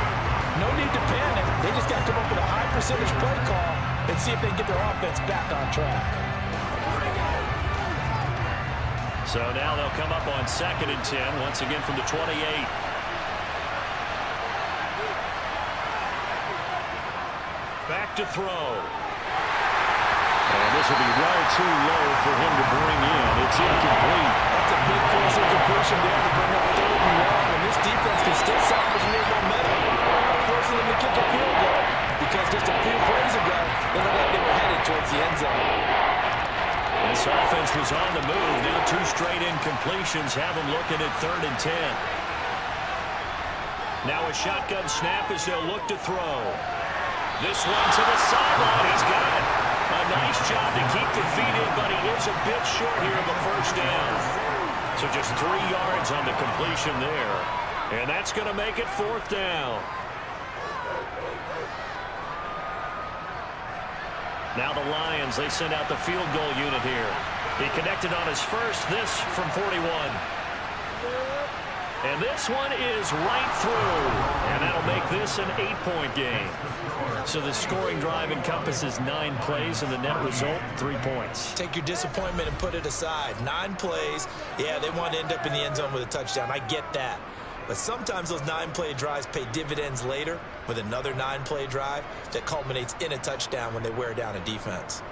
No need to panic. They just got to come up with a high percentage play call and see if they can get their offense back on track.
So now they'll come up on 2nd and 10, once again from the 28. Back to throw.
And this will be well too low for him to bring in. It's incomplete.
That's a big force incompletion there to bring up 3rd and 1. And this defense can still salvage a little momentum, forcing them to kick a field goal. Because just a few plays ago, they looked like they were headed towards the end zone.
This offense was on the move. Now 2 straight incompletions have them looking at 3rd and 10. Now a shotgun snap as they'll look to throw. This one to the sideline. He's got it. A nice job to keep the feet in, but he is a bit short here of the first down. So just 3 yards on the completion there. And that's going to make it 4th down. Now the Lions, they send out the field goal unit here. He connected on his first, this from 41. And this one is right through. And that'll make this an 8-point game. So the scoring drive encompasses 9 plays, and the net result, 3 points.
Take your disappointment and put it aside. 9 plays. Yeah, they want to end up in the end zone with a touchdown. I get that. But sometimes those 9-play drives pay dividends later with another 9-play drive that culminates in a touchdown when they wear down a defense.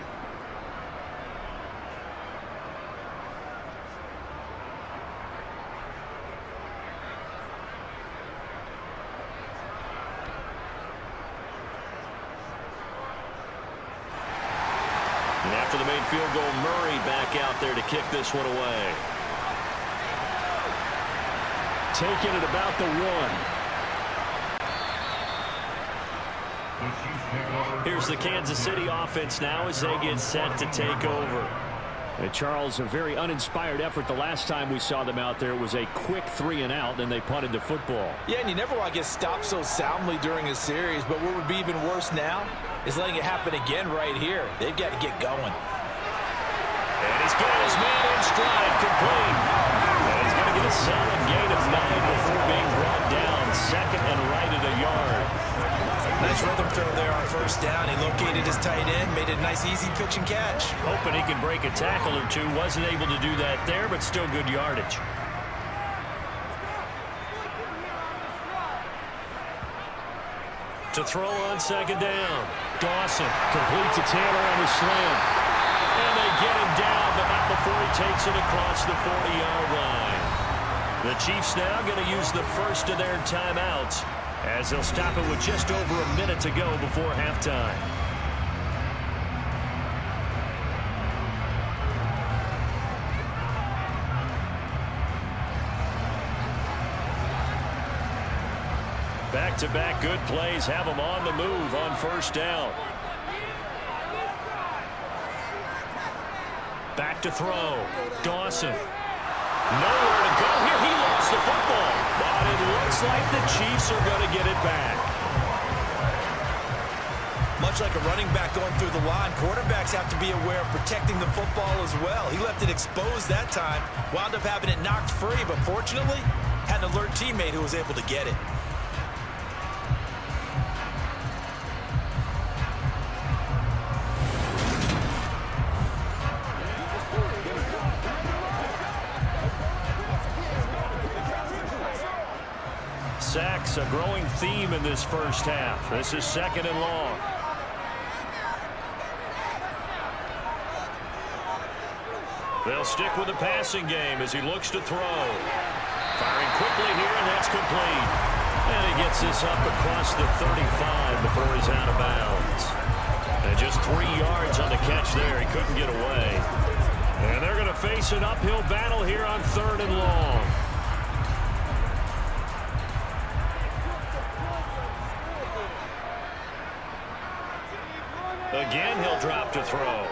And after the made field goal, Murray back out there to kick this one away.
Taking it about the 1.
Here's the Kansas City offense now as they get set to take over.
And Charles, a very uninspired effort the last time we saw them out there. It was a quick 3 and out, then they punted the football.
Yeah, and you never want to get stopped so soundly during a series, but what would be even worse now is letting it happen again right here. They've got to get going.
And he's got his man in stride, complete. And he's going to get a solid gain of 9 before being brought down. 2nd and right at a yard.
Nice rhythm throw there on first down. He located his tight end, made it a nice easy pitch and catch.
Hoping he can break a tackle or two. Wasn't able to do that there, but still good yardage. To throw on 2nd down.
Dawson complete to Taylor on the slam.
And they get him down, but not before he takes it across the 40-yard line. The Chiefs now going to use the first of their timeouts as they'll stop it with just over a minute to go before halftime. Back-to-back good plays have them on the move on first down. Back to throw. Dawson. Nowhere to go here. He lost the football. But it looks like the Chiefs are going to get it back.
Much like a running back going through the line, quarterbacks have to be aware of protecting the football as well. He left it exposed that time, wound up having it knocked free, but fortunately, had an alert teammate who was able to get it.
Sacks, a growing theme in this first half. This is 2nd and long. They'll stick with the passing game as he looks to throw. Firing quickly here, and that's complete. And he gets this up across the 35 before he's out of bounds. And just 3 yards on the catch there. He couldn't get away. And they're going to face an uphill battle here on 3rd and long. Again, he'll drop to throw.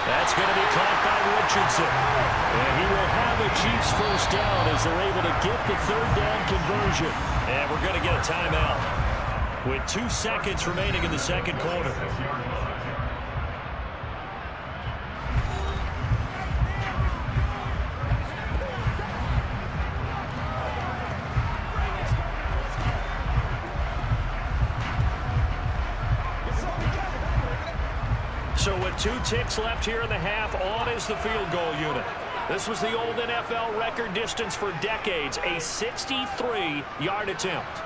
That's going to be caught by Richardson. And he will have a Chiefs first down as they're able to get the 3rd down conversion. And we're going to get a timeout with 2 seconds remaining in the 2nd quarter. So with 2 ticks left here in the half, on is the field goal unit. This was the old NFL record distance for decades, a 63-yard attempt.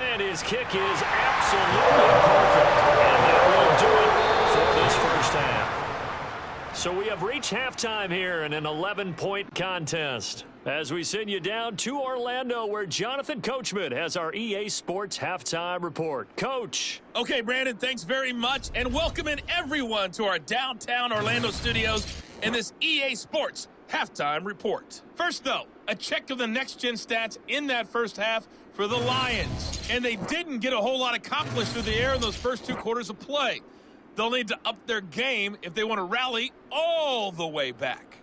And his kick is absolutely perfect. And that will do it for this first half. So we have reached halftime here in an 11-point contest. As we send you down to Orlando, where Jonathan Coachman has our EA Sports Halftime Report. Coach.
Okay, Brandon, thanks very much, and welcoming everyone to our downtown Orlando studios in this EA Sports Halftime Report. First, though, a check of the next-gen stats in that first half for the Lions. And they didn't get a whole lot accomplished through the air in those first 2 quarters of play. They'll need to up their game if they want to rally all the way back.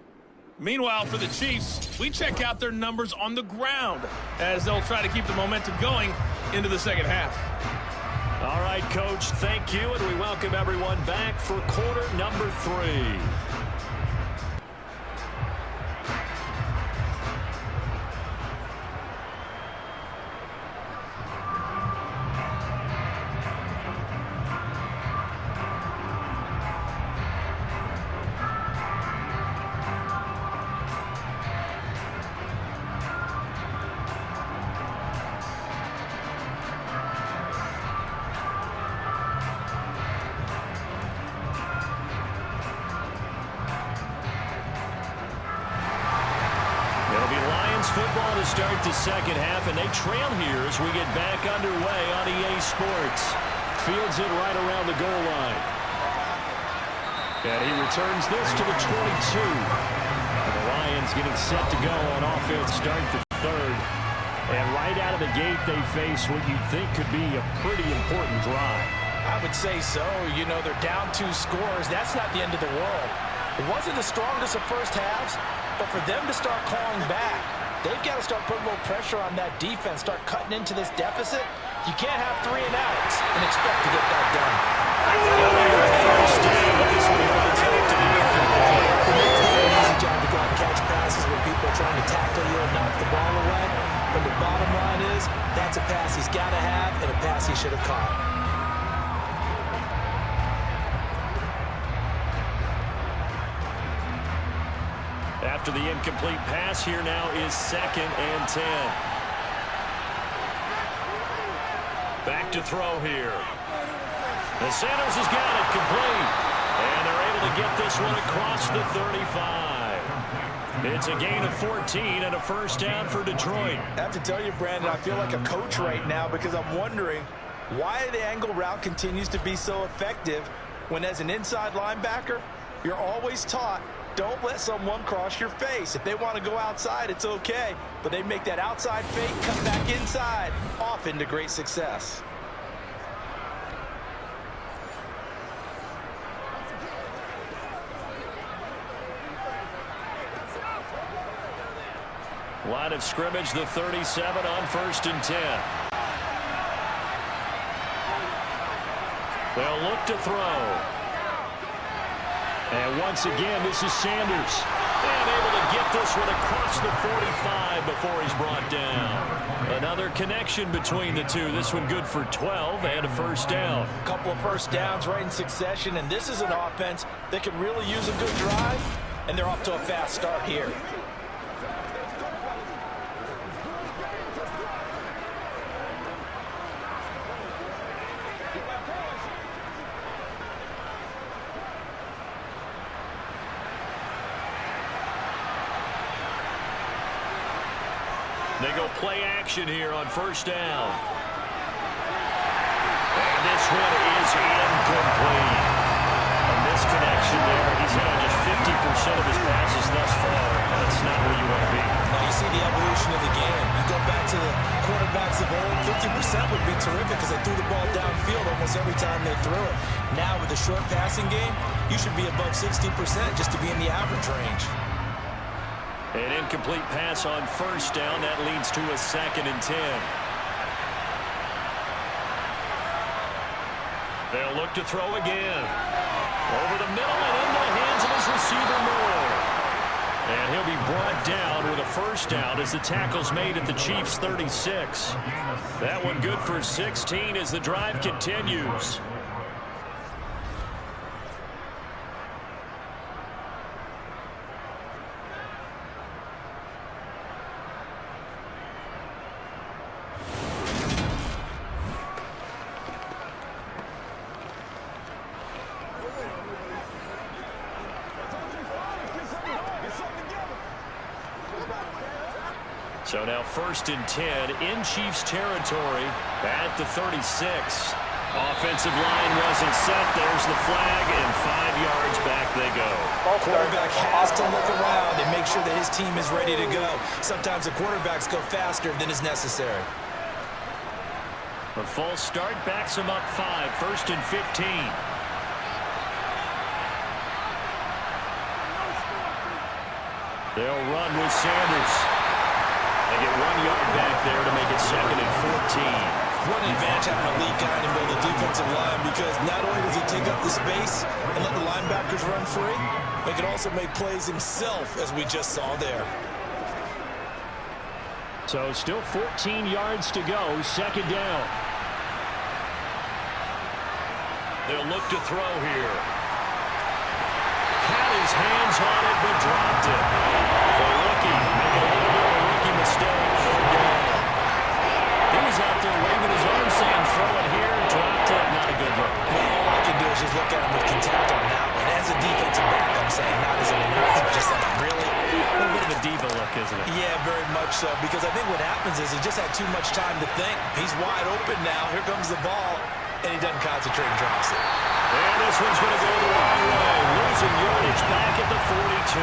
Meanwhile, for the Chiefs, we check out their numbers on the ground as they'll try to keep the momentum going into the second half.
All right, Coach, thank you, and we welcome everyone back for quarter number 3. Football to start the second half, and they trail here as we get back underway on EA Sports. Fields it right around the goal line. And he returns this to the 22. And the Lions getting set to go on offense, start the 3rd. And right out of the gate, they face what you think could be a pretty important drive.
I would say so. You know, they're down 2 scores. That's not the end of the world. It wasn't the strongest of first halves, but for them to start clawing back, they've got to start putting a little pressure on that defense, start cutting into this deficit. You can't have 3 and outs and expect to get that done.
First down, but this one runs out to be incomplete.
It's not an easy job to go out and catch passes when people are trying to tackle you and knock the ball away. But the bottom line is, that's a pass he's got to have and a pass he should have caught.
After the incomplete pass, here now is 2nd and 10. Back to throw here. And Sanders has got it complete. And they're able to get this one across the 35. It's a gain of 14 and a first down for Detroit.
I have to tell you, Brandon, I feel like a coach right now because I'm wondering why the angle route continues to be so effective when, as an inside linebacker, you're always taught, don't let someone cross your face. If they want to go outside, it's okay. But they make that outside fake, come back inside, often to great success.
Line of scrimmage, the 37 on 1st and 10. They'll look to throw. And once again, this is Sanders. And able to get this one across the 45 before he's brought down. Another connection between the two. This one good for 12 and a first down.
A couple of first downs right in succession, and this is an offense that could really use a good drive, and they're off to a fast start here.
They go play action here on first down. And this one is incomplete. A misconnection there. He's hit on just 50% of his passes thus far. That's not where you want to be.
Now you see the evolution of the game. You go back to the quarterbacks of old, 50% would be terrific because they threw the ball downfield almost every time they threw it. Now with the short passing game, you should be above 60% just to be in the average range.
An incomplete pass on first down. That leads to a 2nd and 10. They'll look to throw again. Over the middle and into the hands of his receiver Moore. And he'll be brought down with a first down as the tackle's made at the Chiefs' 36. That one good for 16 as the drive continues. So now 1st and 10 in Chiefs territory at the 36. Offensive line wasn't set. There's the flag, and 5 yards back they go.
Quarterback has to look around and make sure that his team is ready to go. Sometimes the quarterbacks go faster than is necessary.
A false start backs him up 5. 1st and 15. They'll run with Sanders. They get 1 yard back there to make it 2nd and 14.
What an advantage having a lead guy in the middle of the defensive line, because not only does he take up the space and let the linebackers run free, but he can also make plays himself, as we just saw there.
So still 14 yards to go. 2nd down.
They'll look to throw here. Had his hands on it, but dropped it. The rookie making a little bit of a rookie mistake. 3rd down. He was out there waving his arm saying throw it here. Dropped it. Not a good look.
All I can do is just look at him with contempt on that one. As a defensive back, I'm saying, not as an announcer, just like, really?
A little bit of a diva look, isn't it?
Yeah, very much so, because I think what happens is he just had too much time to think. He's wide open now. Here comes the ball, and he doesn't concentrate and drops it.
And this one's going to go the wrong way. Losing yardage back at the 42.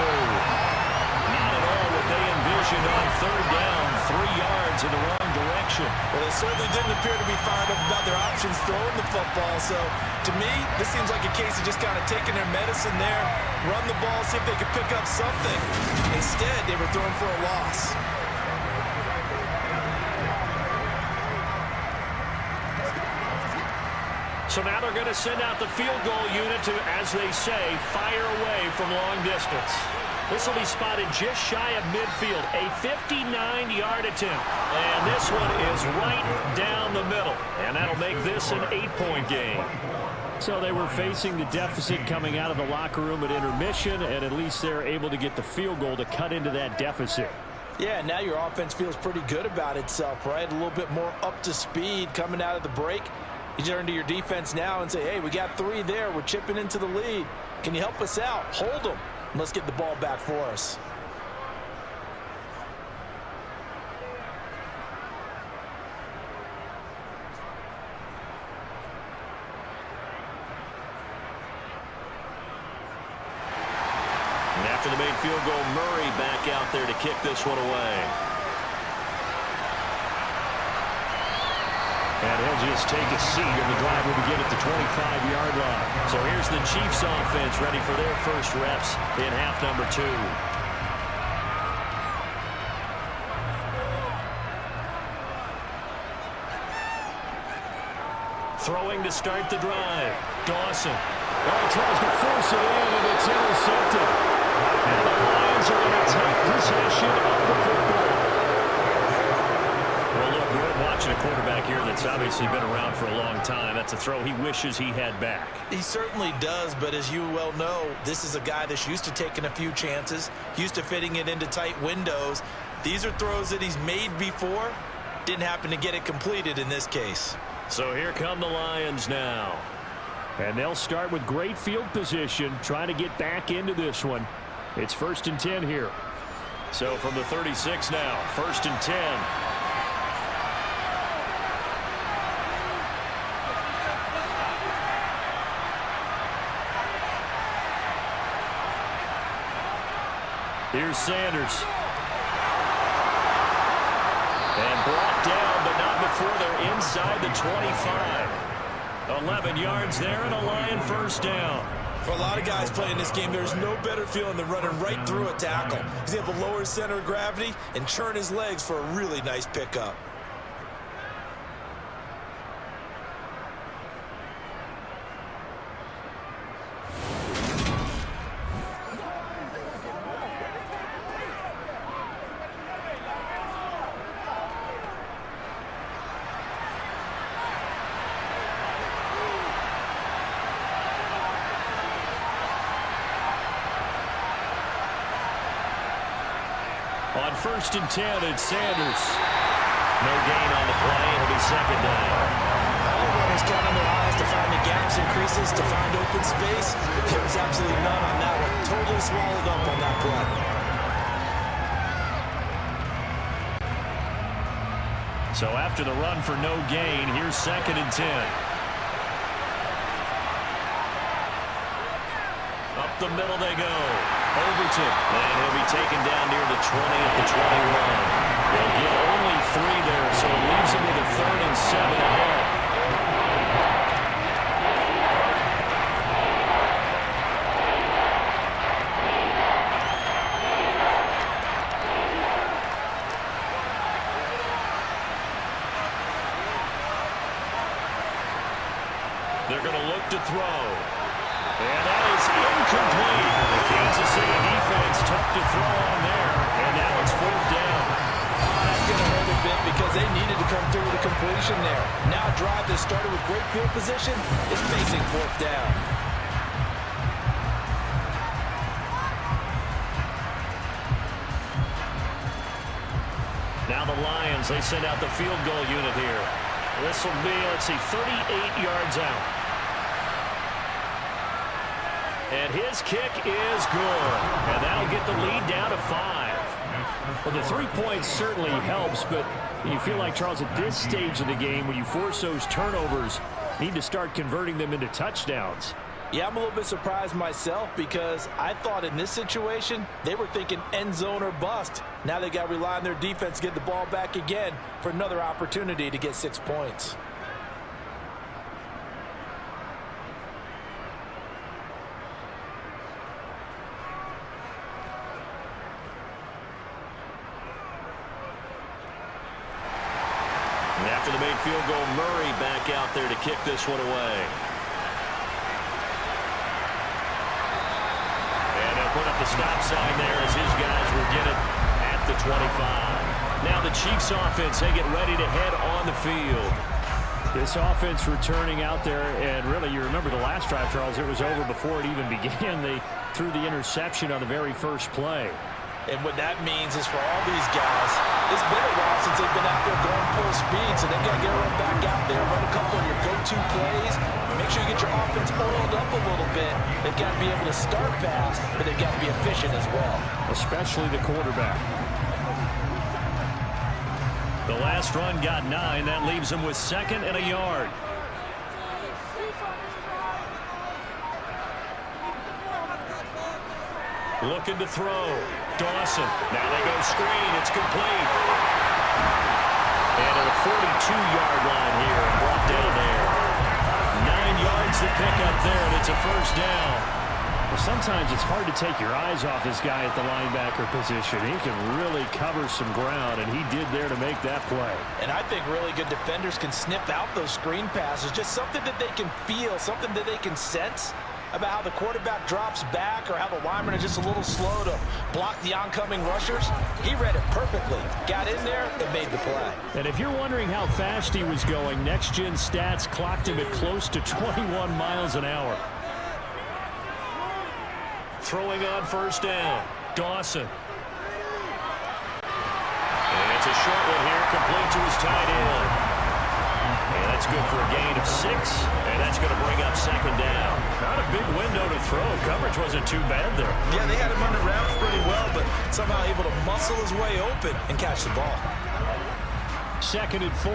Not at all what they envisioned on 3rd down. 3 yards in the wrong direction.
Well, they certainly didn't appear to be fired up about their options throwing the football. So, to me, this seems like a case of just kind of taking their medicine there, run the ball, see if they could pick up something. Instead, they were throwing for a loss.
So now they're going to send out the field goal unit to, as they say, fire away from long distance. This will be spotted just shy of midfield, a 59-yard attempt. And this one is right down the middle. And that'll make this an 8-point game.
So they were facing the deficit coming out of the locker room at intermission, and at least they're able to get the field goal to cut into that deficit.
Yeah, now your offense feels pretty good about itself, right? A little bit more up to speed coming out of the break. You turn to your defense now and say, hey, we got 3 there. We're chipping into the lead. Can you help us out? Hold them. Let's get the ball back for us.
And after the made field goal, Murray back out there to kick this one away.
And he'll just take a seat, and the drive will begin at the 25-yard line.
So here's the Chiefs offense ready for their first reps in half number 2. Throwing to start the drive. Dawson.
Well, tries to force it in, and it's intercepted. And the Lions are going to take possession of the football.
Well, look, we're watching a quarterback here that's obviously been around for a long time. That's a throw he wishes he had back.
He certainly does, but as you well know, this is a guy that's used to taking a few chances, used to fitting it into tight windows. These are throws that he's made before. Didn't happen to get it completed in this case.
So here come the Lions now.
And they'll start with great field position, trying to get back into this one. It's 1st and 10 here. So from the 36 now, 1st and 10. Here's Sanders. And brought down, but not before they're inside the 25. 11 yards there and a Lion first down.
For a lot of guys playing this game, there's no better feeling than running right through a tackle. He's able to lower his center of gravity and churn his legs for a really nice pickup.
On 1st and 10, it's Sanders. No gain on the play. It'll be 2nd down.
Everyone's counting their eyes to find the gaps and creases, to find open space. There was absolutely none on that one. Totally swallowed up on that play.
So after the run for no gain, here's 2nd and 10. Up the middle they go. Overton. And he'll be taken down near the 20 at the 21. They'll get only 3 there, so it leaves them with a 3rd and 7 ahead. They're going to look to throw. And that is incomplete. The Kansas City defense tough to throw on there. And now it's 4th down.
That's going to hurt a bit because they needed to come through with a completion there. Now a drive that started with great field position is facing 4th down.
Now the Lions, they send out the field goal unit here. This will be, let's see, 38 yards out. And his kick is good. And that'll get the lead down to 5. Well, the 3 points certainly helps, but you feel like, Charles, at this stage of the game, when you force those turnovers, you need to start converting them into touchdowns.
Yeah, I'm a little bit surprised myself because I thought in this situation they were thinking end zone or bust. Now they got to rely on their defense to get the ball back again for another opportunity to get 6 points.
And after the made field goal, Murray back out there to kick this one away. And they'll put up the stop sign there as his guys will get it at the 25. Now the Chiefs offense, they get ready to head on the field. This offense returning out there, and really, you remember the last drive, Charles, it was over before it even began. They threw the interception on the very first play.
And what that means is for all these guys, it's been a while since they've been out there going full speed, so they've got to get right back out there, run a couple of your go-to plays, make sure you get your offense oiled up a little bit. They've got to be able to start fast, but they've got to be efficient as well.
Especially the quarterback. The last run got 9. That leaves them with 2nd and a yard. Looking to throw. Dawson. Now they go screen. It's complete. And at the 42-yard line here, brought down there. 9 yards to pick up there, and it's a first down. Well, sometimes it's hard to take your eyes off this guy at the linebacker position. He can really cover some ground, and he did there to make that play.
And I think really good defenders can sniff out those screen passes, just something that they can feel, something that they can sense about how the quarterback drops back or how the linemen are just a little slow to block the oncoming rushers. He read it perfectly, got in there, and made the play.
And if you're wondering how fast he was going, Next Gen Stats clocked him at close to 21 miles an hour. Throwing on first down, Dawson. And it's a short one here, complete to his tight end. And that's good for a gain of 6, and that's going to bring up 2nd down. Not a big window to throw.
coverage wasn't too bad there.
Yeah, they had him under wraps pretty well, but somehow able to muscle his way open and catch the ball.
2nd and 4.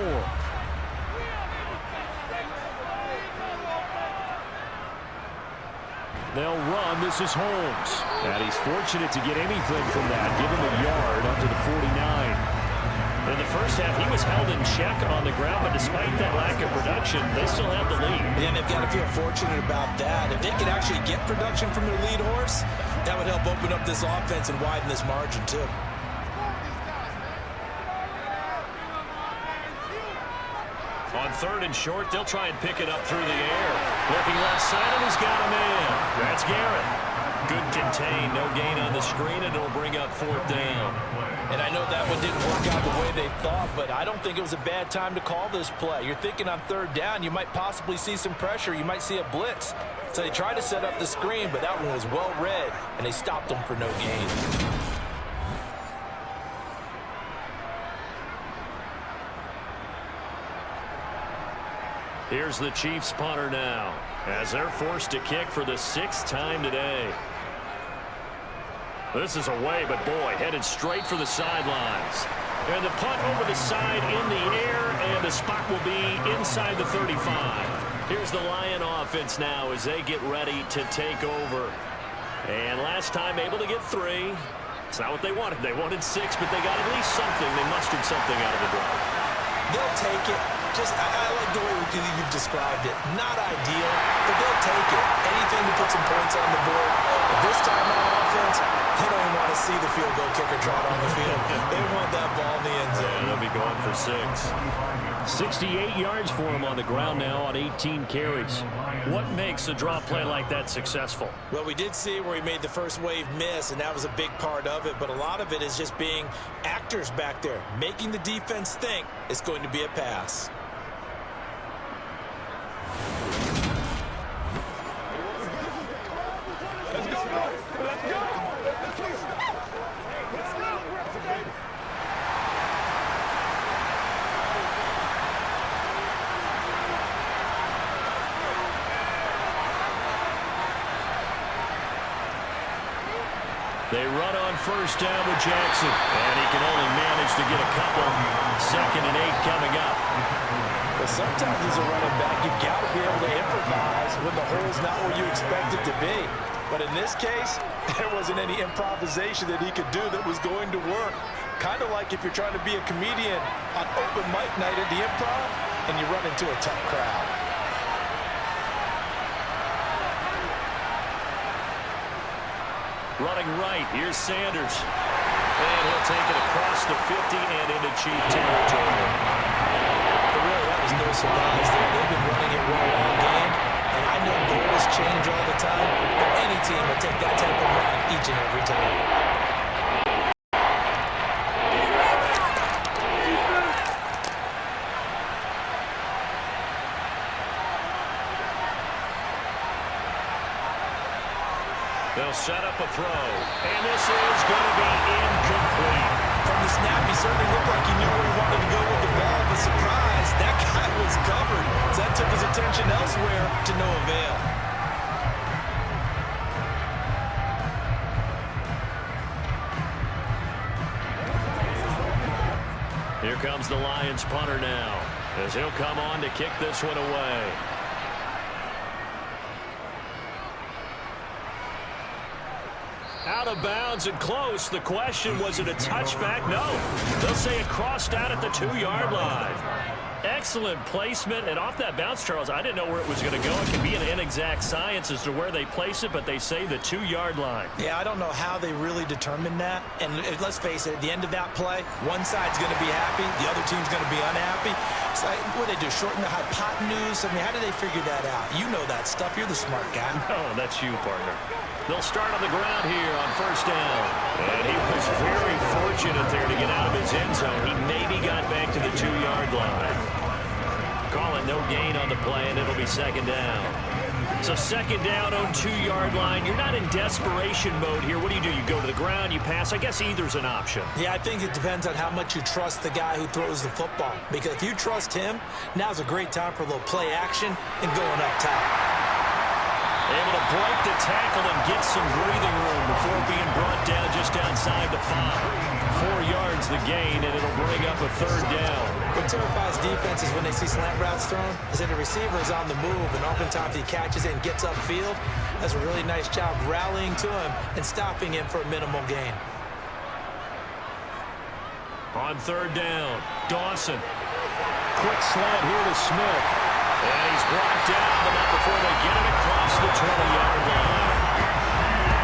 They'll run. This is Holmes. And he's fortunate to get anything from that. Give him a yard up to the 49.
In the first half, he was held in check on the ground, but despite that lack of production, they still have the lead.
And they've got to feel fortunate about that. If they could actually get production from their lead horse, that would help open up this offense and widen this margin, too.
On 3rd and short, they'll try and pick it up through the air. Looking left side, and he's got him in. That's Garrett. Good contain, no gain on the screen, and it'll bring up 4th down.
And I know that one didn't work out the way they thought, but I don't think it was a bad time to call this play. You're thinking on 3rd down, you might possibly see some pressure. You might see a blitz. So they tried to set up the screen, but that one was well read, and they stopped them for no gain.
Here's the Chiefs punter now, as they're forced to kick for the 6th time today. This is away, but boy, headed straight for the sidelines. And the punt over the side in the air, and the spot will be inside the 35. Here's the Lion offense now as they get ready to take over. And last time able to get 3. It's not what they wanted. They wanted 6, but they got at least something. They mustered something out of the drive.
They'll take it. I like the way you've described it. Not ideal, but they'll take it. Anything to put some points on the board. But this time on offense, they don't even want to see the field goal kicker trot on the field. They want that ball in the end zone.
And they'll be going for 6.
68 yards for him on the ground now on 18 carries.
What makes a draw play like that successful?
Well, we did see where he made the first wave miss, and that was a big part of it. But a lot of it is just being actors back there, making the defense think it's going to be a pass.
They run on 1st down with Jackson, and he can only manage to get a couple. 2nd and 8 coming up.
But sometimes as a running back, you've got to be able to improvise when the hole's not where you expect it to be. But in this case, there wasn't any improvisation that he could do that was going to work. Kind of like if you're trying to be a comedian on open mic night at the Improv and you run into a tough crowd.
Running right, here's Sanders. And he'll take it across the 50 and into Chief territory.
But really, that was no surprise there. They've been running it well all game. And I know goals change all the time, but any team will take that type of run each and every time.
They'll set up a throw, and this is going to be incomplete.
From the snap, he certainly looked like he knew where he wanted to go with the ball, but surprise, that guy was covered. So that took his attention elsewhere to no avail.
Here comes the Lions punter now, as he'll come on to kick this one away. Out of bounds and close. The question, was it a touchback? No. They'll say it crossed out at the 2-yard line. Excellent placement. And off that bounce, Charles, I didn't know where it was going to go. It can be an inexact science as to where they place it, but they say the 2-yard line.
Yeah, I don't know how they really determined that. And let's face it, at the end of that play, one side's going to be happy, the other team's going to be unhappy. It's like, what do they do, shorten the hypotenuse? I mean, how do they figure that out? You know that stuff. You're the smart guy.
No, that's you, partner. They'll start on the ground here on 1st down. And he was very fortunate there to get out of his end zone. He maybe got back to the 2-yard line. Call it no gain on the play, and it'll be 2nd down. So 2nd down on 2-yard line. You're not in desperation mode here. What do? You go to the ground, you pass. I guess either's an option.
Yeah, I think it depends on how much you trust the guy who throws the football. Because if you trust him, now's a great time for a little play action and going up top.
Able to break the tackle and get some breathing room before being brought down just outside the 5. 4 yards the gain, and it'll bring up a 3rd down.
What terrifies defenses when they see slant routes thrown is that the receiver is on the move, and oftentimes he catches it and gets upfield. Does a really nice job rallying to him and stopping him for a minimal gain.
On 3rd down, Dawson.
Quick slant here to Smith.
And he's brought down, but not before they get it across the 20-yard line.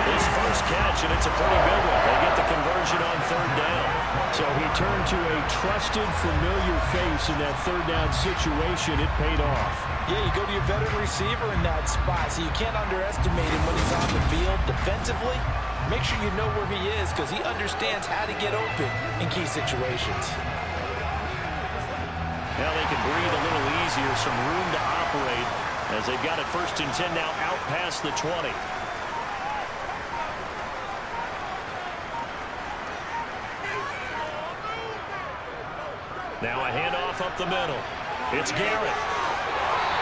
His first catch, and it's a pretty big one. They get the conversion on 3rd down.
So he turned to a trusted, familiar face in that 3rd down situation. It paid off.
Yeah, you go to your veteran receiver in that spot, so you can't underestimate him when he's on the field defensively. Make sure you know where he is because he understands how to get open in key situations.
Now they can breathe a little easier, some room to operate as they've got it 1st and 10 now out past the 20. Now a handoff up the middle. It's Garrett.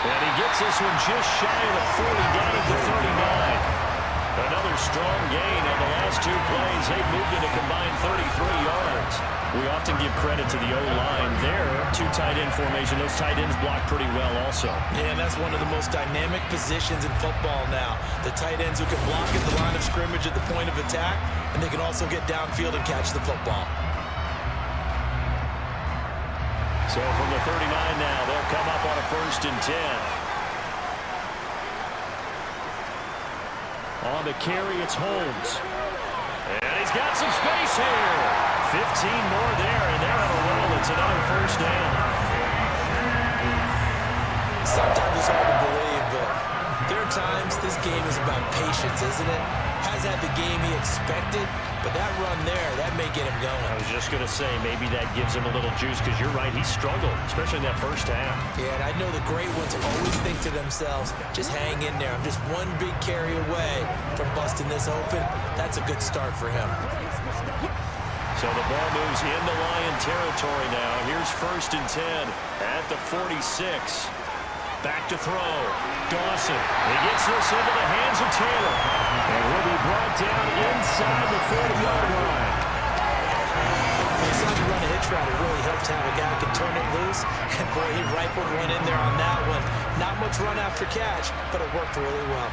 And he gets this one just shy of the 40 down at the 39. Another strong gain on the last 2 plays. They've moved it a combined 33 yards. We often give credit to the O-line there. 2 tight end formation. Those tight ends block pretty well also.
Yeah, and that's one of the most dynamic positions in football now. The tight ends who can block at the line of scrimmage at the point of attack, and they can also get downfield and catch the football.
So from the 39 now, they'll come up on a 1st and 10.
On the carry, it's Holmes.
And he's got some space here. 15 more there, and they're on a roll. It's another 1st down.
Sometimes it's hard to believe, but there are times this game is about patience, isn't it? Has had the game he expected, but that run there, that may get him going.
I was just going to say, maybe that gives him a little juice, because you're right, he struggled, especially in that 1st half.
Yeah, and I know the great ones always think to themselves, just hang in there. I'm just one big carry away from busting this open. That's a good start for him.
So the ball moves into Lion territory now. Here's 1st and 10 at the 46. Back to throw. Dawson. He gets this into the hands of Taylor.
And will be brought down inside the 40-yard line.
Inside to run a hitch route, it really helps to have a guy who can turn it loose. And boy, he rifled one in there on that one. Not much run after catch, but it worked really well.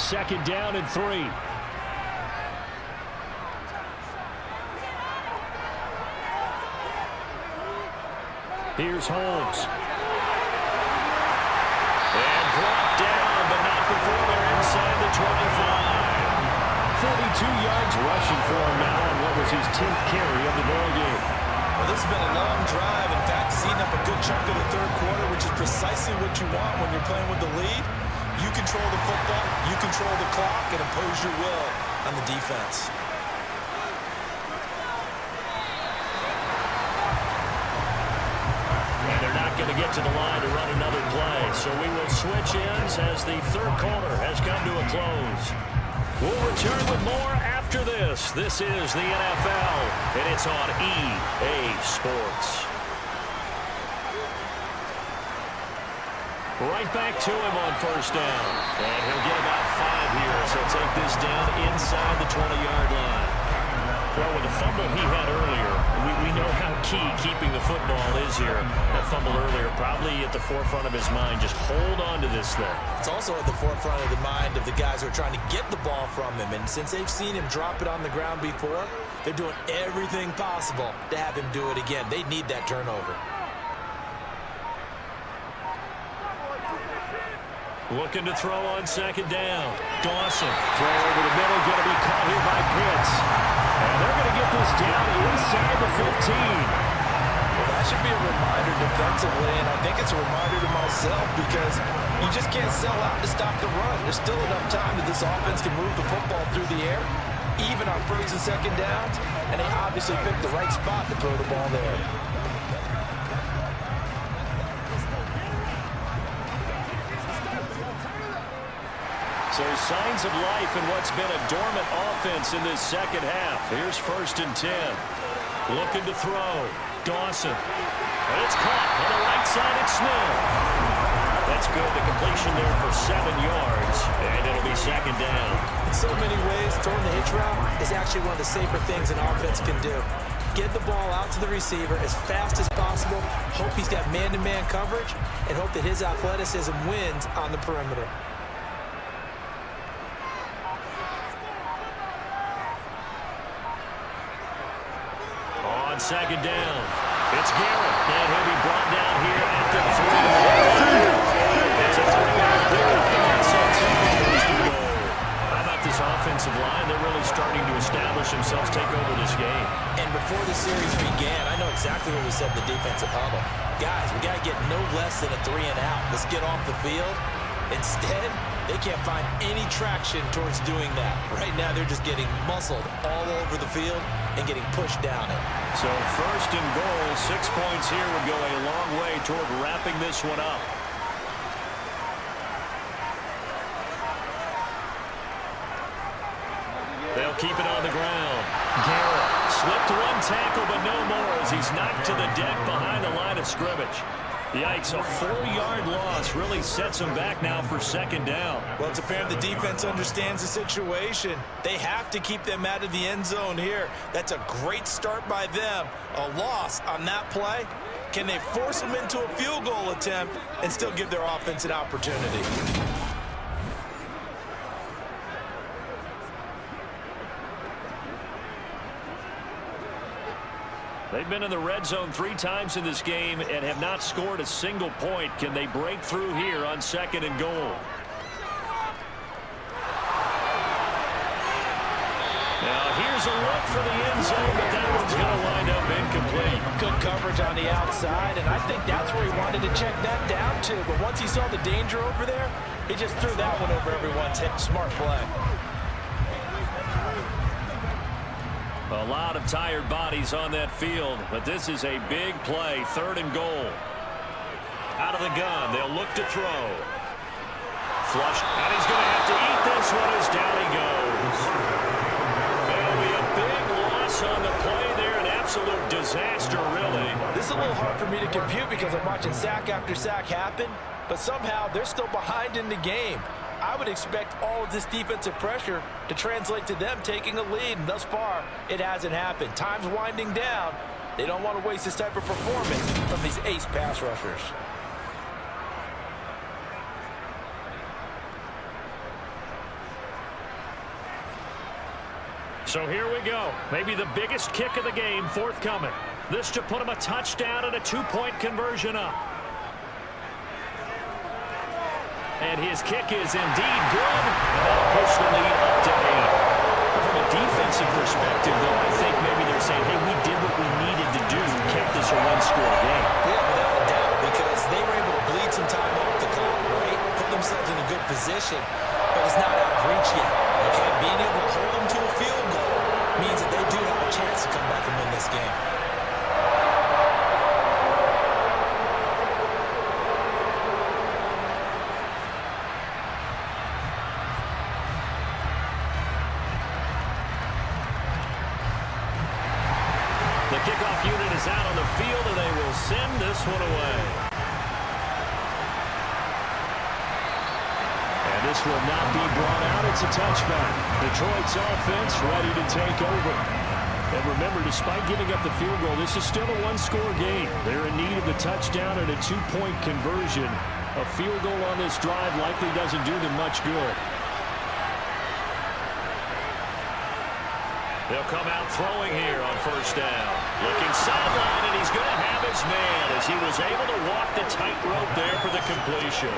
Second down and 3. Here's Holmes.
And brought down, but not before they're inside the 25.
42 yards rushing for him now on what was his 10th carry of the ball game.
Well, this has been a long drive. In fact, seeing up a good chunk of the 3rd quarter, which is precisely what you want when you're playing with the lead. You control the football, you control the clock, and impose your will on the defense.
Going to get to the line to run another play. So we will switch ends as the 3rd quarter has come to a close. We'll return with more after this. This is the NFL, and it's on EA Sports. Right back to him on 1st down. And he'll get about 5 here, so take this down inside the 20-yard line. Well, with the fumble he had earlier, we know how key keeping the football is here. That fumble earlier probably at the forefront of his mind. Just hold on to this thing.
It's also at the forefront of the mind of the guys who are trying to get the ball from him. And since they've seen him drop it on the ground before, they're doing everything possible to have him do it again. They need that turnover.
Looking to throw on 2nd down. Dawson.
Throw over the middle, going to be caught here by Pitts. And they're going to get this down inside the 15.
Well, that should be a reminder defensively, and I think it's a reminder to myself because you just can't sell out to stop the run. There's still enough time that this offense can move the football through the air, even on 1st and 2nd downs, and they obviously picked the right spot to throw the ball there.
So signs of life in what's been a dormant offense in this 2nd half. Here's 1st and 10. Looking to throw. Dawson. And it's caught on the right side. It's Smith. That's good. The completion there for 7 yards. And it'll be second down.
In so many ways, throwing the hitch route is actually one of the safer things an offense can do. Get the ball out to the receiver as fast as possible. Hope he's got man-to-man coverage. And hope that his athleticism wins on the perimeter.
On second down, it's Garrett, and he'll be brought down here at the 3. It's a 3-yard pickup, and that's on first and goal. How about this offensive line? They're really starting to establish themselves, take over this game.
And before the series began, I know exactly what we said in the defensive huddle. Guys, we got to get no less than a 3-and-out. Let's get off the field. Instead, they can't find any traction towards doing that. Right now, they're just getting muscled all over the field and getting pushed down it.
So first and goal, 6 points here would go a long way toward wrapping this one up. They'll keep it on the ground. Garrett slipped one tackle, but no more as he's knocked to the deck behind the line of scrimmage. Yikes, a 4-yard loss really sets them back now for second down.
Well, it's apparent the defense understands the situation. They have to keep them out of the end zone here. That's a great start by them. A loss on that play. Can they force them into a field goal attempt and still give their offense an opportunity?
They've been in the red zone 3 times in this game and have not scored a single point. Can they break through here on second and goal? Now here's a look for the end zone, but that one's going to wind up incomplete.
Good coverage on the outside, and I think that's where he wanted to check that down to. But once he saw the danger over there, he just threw that one over everyone's head. Smart play.
A lot of tired bodies on that field, but this is a big play. Third and goal. Out of the gun, they'll look to throw. Flush, and he's going to have to eat this one as down he goes. There'll be a big loss on the play there, an absolute disaster, really.
This is a little hard for me to compute because I'm watching sack after sack happen, but somehow they're still behind in the game. I would expect all of this defensive pressure to translate to them taking a lead, and thus far, it hasn't happened. Time's winding down. They don't want to waste this type of performance from these ace pass rushers.
So here we go. Maybe the biggest kick of the game forthcoming. This to put him a touchdown and a 2-point conversion up. And his kick is indeed good. And that'll push the lead up to 8. From a defensive perspective, though, I think maybe they're saying, hey, we did what we needed to do, kept this a 1-score game.
Yeah, without a doubt, because they were able to bleed some time off the clock, right? Put themselves in a good position, but it's not out of reach yet. Okay, being able to hold them to a field goal means that they do have a chance to come back and win this game.
The kickoff unit is out on the field, and they will send this one away. And this will not be brought out. It's a touchback. Detroit's offense ready to take over. And remember, despite giving up the field goal, this is still a 1-score game. They're in need of the touchdown and a 2-point conversion. A field goal on this drive likely doesn't do them much good. They'll come out throwing here on first down. Looking sideline, and he's going to have his man as he was able to walk the tightrope there for the completion.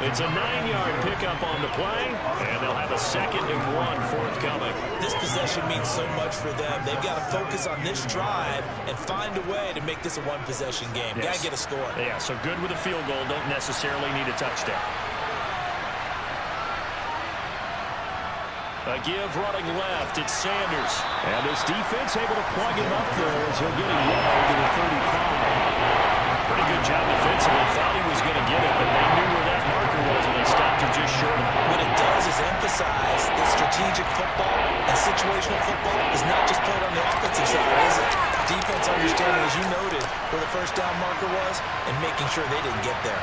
It's a 9-yard pickup on the play, and they'll have a 2nd and 1 forthcoming.
This possession means so much for them. They've got to focus on this drive and find a way to make this a 1-possession game.
Yes.
Got to get a score.
Yeah, so good with a field goal. Don't necessarily need a touchdown. A give running left, it's Sanders. And this defense able to plug him up there as he'll get it well to the 35. Pretty good job defensively. Thought he was going to get it, but they knew where that marker was, and they stopped him just short of it.
What it does is emphasize that strategic football and situational football is not just played on the offensive side, is it? you noted, where the first down marker was and making sure they didn't get there.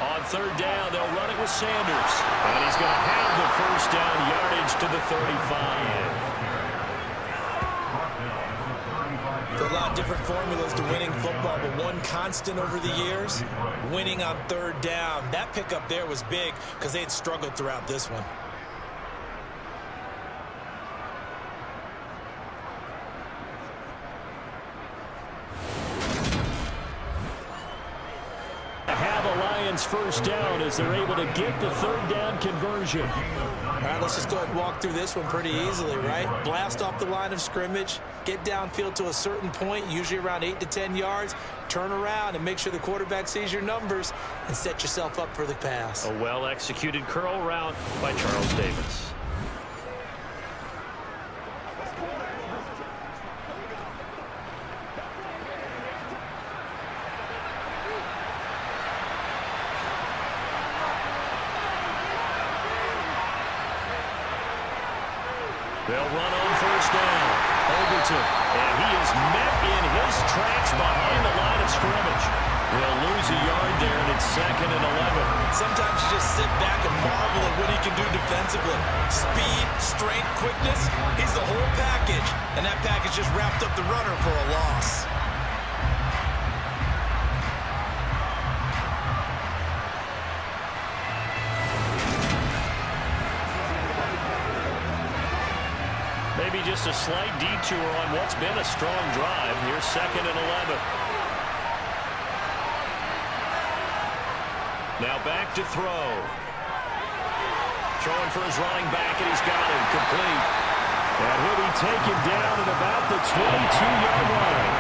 On third down, they'll run it with Sanders. And he's going to have the first down yardage to the 35.
There are a lot of different formulas to winning football, but one constant over the years, winning on third down. That pickup there was big because they had struggled throughout this one.
First down as they're able to get the third down conversion.
All right, let's just go ahead and walk through this one pretty easily, right? Blast off the line of scrimmage, get downfield to a certain point, usually around 8 to 10 yards, turn around and make sure the quarterback sees your numbers and set yourself up for the pass.
A well-executed curl route by Charles Davis. They'll run on first down. Overton. And he is met in his tracks behind the line of scrimmage. They'll lose a yard there, and it's 2nd and 11.
Sometimes you just sit back and marvel at what he can do defensively. Speed, strength, quickness. He's the whole package. And that package just wrapped up the runner for a loss.
Maybe just a slight detour on what's been a strong drive. Here's 2nd and 11. Now back to throw. Throwing for his running back, and he's got him complete.
And he'll be taken down at about the 22-yard line.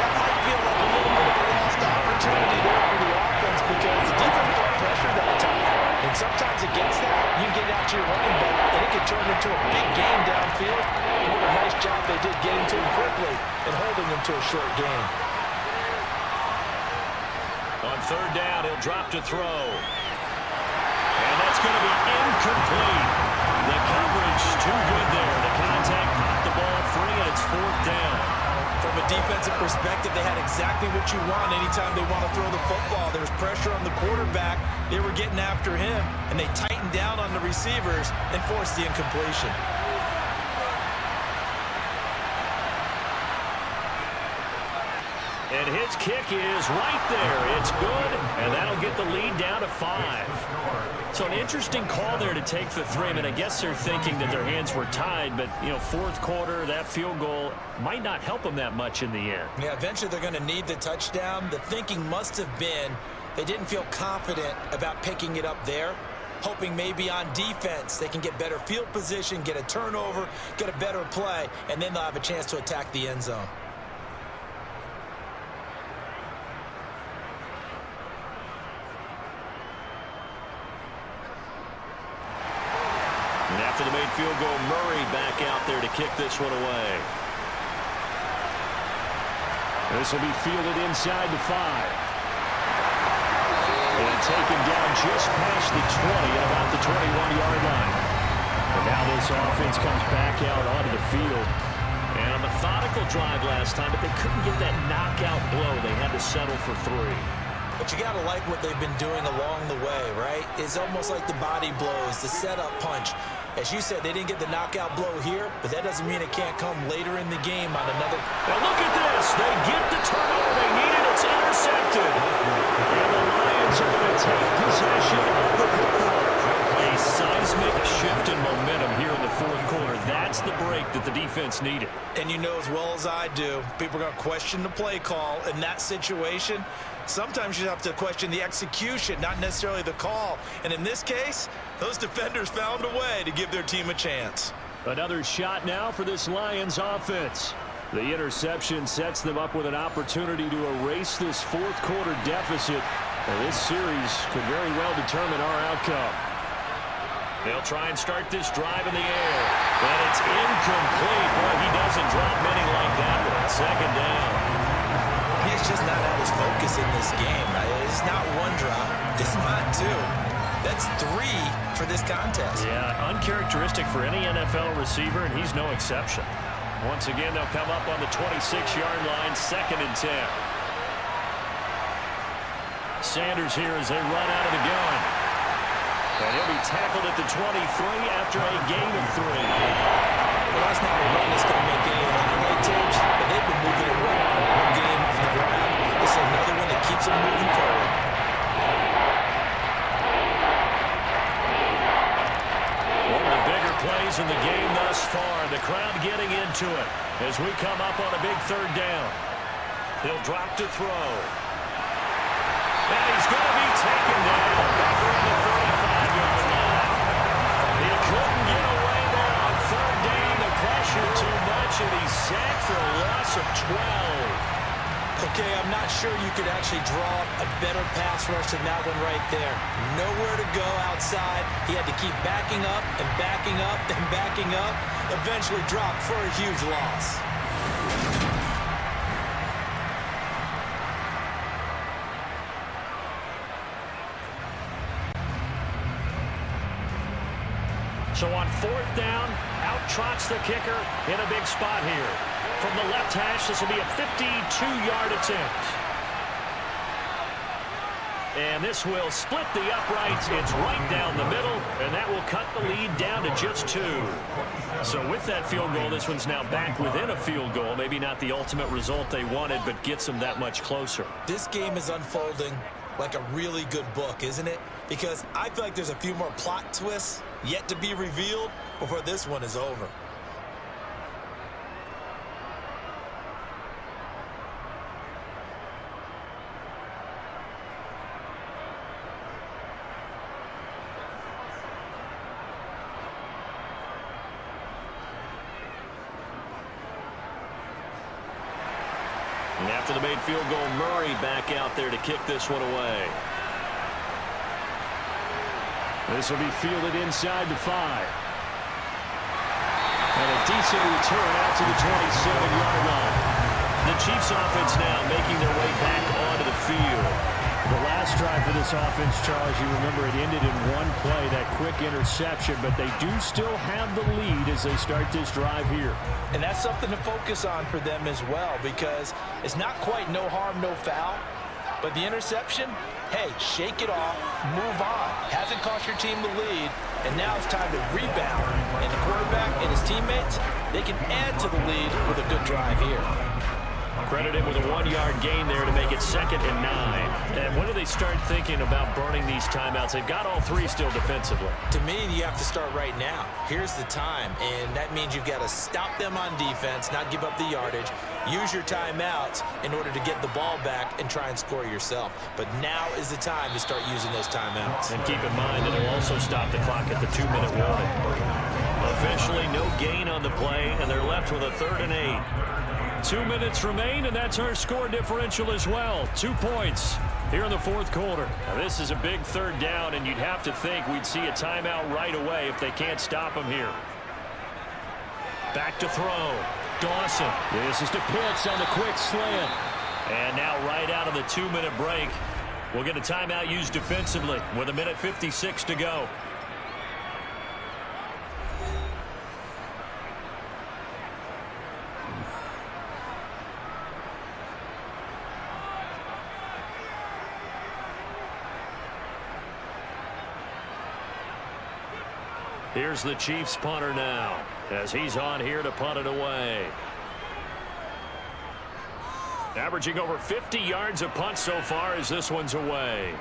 That might feel like a little bit of a lost opportunity there for the offense because the defense brought pressure that time. And sometimes against that, you get out to your running back, and it can turn into a big game downfield. What a nice job they did getting to him quickly and holding him to a short gain.
On third down, he'll drop to throw. And that's going to be incomplete. The coverage too good there. The contact popped the ball free, and it's 4th down.
From a defensive perspective, they had exactly what you want anytime they want to throw the football. There was pressure on the quarterback. They were getting after him, and they tightened down on the receivers and forced the incompletion.
And his kick is right there. It's good, and that'll get the lead down to 5. So an interesting call there to take the 3. I mean, I guess they're thinking that their hands were tied, but, you know, 4th quarter, that field goal might not help them that much in the end.
Yeah, eventually they're going to need the touchdown. The thinking must have been they didn't feel confident about picking it up there, hoping maybe on defense they can get better field position, get a turnover, get a better play, and then they'll have a chance to attack the end zone.
And after the made field goal, Murray back out there to kick this one away.
This will be fielded inside the 5. And taken down just past the 20 at about the 21-yard line. And now this offense comes back out onto the field.
And a methodical drive last time, but they couldn't get that knockout blow. They had to settle for 3.
But you got to like what they've been doing along the way, right? It's almost like the body blows, the setup punch. As you said, they didn't get the knockout blow here, but that doesn't mean it can't come later in the game on another.
Now look at this. They get the turnover they needed. It's intercepted. And the Lions are going to take possession of the football. A seismic shift in momentum here in the 4th quarter. That's the break that the defense needed.
And you know as well as I do, people are going to question the play call in that situation. Sometimes you have to question the execution, not necessarily the call. And in this case, those defenders found a way to give their team a chance.
Another shot now for this Lions offense. The interception sets them up with an opportunity to erase this 4th quarter deficit. And this series could very well determine our outcome.
They'll try and start this drive in the air. But it's incomplete. Boy, he doesn't drop many like that one. 2nd down.
He's just not at his focus in this game. It's not one drop. It's not 2.
That's 3 for this contest.
Yeah, uncharacteristic for any NFL receiver, and he's no exception. Once again, they'll come up on the 26-yard line, 2nd and 10. Sanders here as they run out of the gun. And he'll be tackled at the 23 after a gain of 3.
Well, that's not a run that's going to make any runaway tips, but they've been moving it well all game on the ground. It's another one that keeps them moving forward.
One of the bigger plays in the game thus far. The crowd getting into it as we come up on a big 3rd down. He'll drop to throw. And he's going to be taken down back around the 35-yard line. He couldn't get away there on 3rd down. The pressure too much, and he's sacked for a loss of 12.
Okay, I'm not sure you could actually draw up a better pass rush than that one right there. Nowhere to go outside. He had to keep backing up and backing up and backing up. Eventually dropped for a huge loss.
So on 4th down, out trots the kicker in a big spot here. From the left hash, this will be a 52-yard attempt. And this will split the uprights. It's right down the middle, and that will cut the lead down to just 2. So with that field goal, this one's now back within a field goal. Maybe not the ultimate result they wanted, but gets them that much closer.
This game is unfolding like a really good book, isn't it? Because I feel like there's a few more plot twists yet to be revealed before this one is over.
And after the made field goal, Murray back out there to kick this one away.
This will be fielded inside the 5. And a decent return out to the 27-yard line.
The Chiefs offense now making their way back onto the field.
The last drive for this offense, Charles, you remember it ended in one play, that quick interception, but they do still have the lead as they start this drive here.
And that's something to focus on for them as well, because it's not quite no harm, no foul. But the interception, hey, shake it off, move on. Hasn't cost your team the lead, and now it's time to rebound. And the quarterback and his teammates, they can add to the lead with a good drive here.
Credited with a 1-yard gain there to make it 2nd and 9. And when do they start thinking about burning these timeouts? They've got all 3 still defensively.
To me, you have to start right now. Here's the time, and that means you've got to stop them on defense, not give up the yardage, use your timeouts in order to get the ball back and try and score yourself. But now is the time to start using those timeouts.
And keep in mind that it'll also stop the clock at the 2-minute warning. Officially, no gain on the play, and they're left with a 3rd and 8. 2 minutes remain, and that's our score differential as well. 2 points here in the 4th quarter. Now, this is a big 3rd down, and you'd have to think we'd see a timeout right away if they can't stop him here. Back to throw. Dawson.
This is to Pitts on the quick slant.
And now right out of the 2-minute break, we'll get a timeout used defensively with 1:56 to go. Here's the Chiefs punter now as he's on here to punt it away. Averaging over 50 yards a punt so far as this one's away.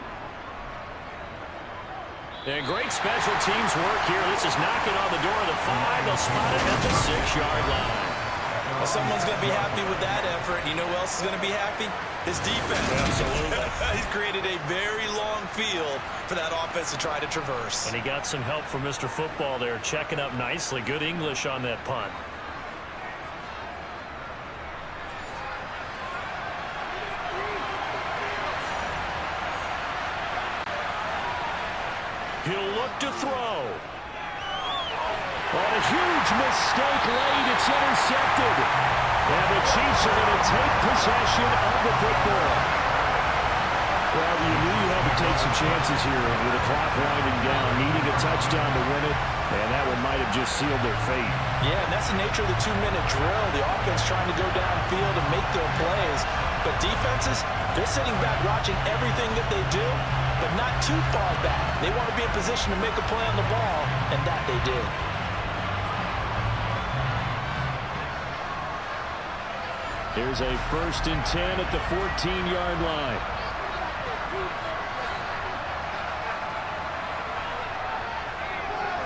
And great special teams work here. This is knocking on the door of the 5. They'll spot it at the 6-yard line.
Well, someone's going to be happy with that effort. You know who else is going to be happy? His defense.
Absolutely.
He's created a very long field for that offense to try to traverse.
And he got some help from Mr. Football there, checking up nicely. Good English on that punt. He'll look to throw.
On a huge mistake late, it's intercepted. And the Chiefs are going to take possession of the football. Well, you knew you had to take some chances here with the clock winding down, needing a touchdown to win it, and that one might have just sealed their fate.
Yeah, and that's the nature of the 2-minute drill. The offense trying to go downfield and make their plays. But defenses, they're sitting back watching everything that they do, but not too far back. They want to be in position to make a play on the ball, and that they did.
Here's a 1st and 10 at the 14-yard line.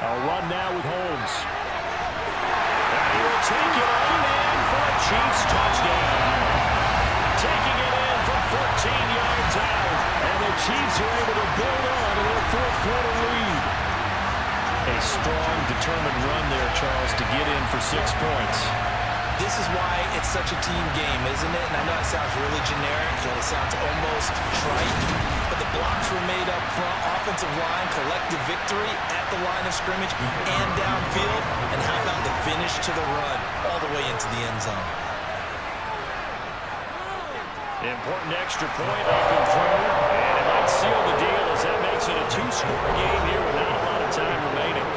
A run now with Holmes.
And he will take it on in for a Chiefs touchdown. Taking it in from 14 yards out.
And the Chiefs are able to build on to their 4th quarter lead.
A strong, determined run there, Charles, to get in for 6 points.
This is why it's such a team game, isn't it? And I know it sounds really generic and it sounds almost trite, but the blocks were made up front, offensive line, collective victory at the line of scrimmage and downfield. And how about the finish to the run all the way into the end zone?
Important extra point up and through, and it might seal the deal as that makes it a 2-score game here with not a lot of time remaining.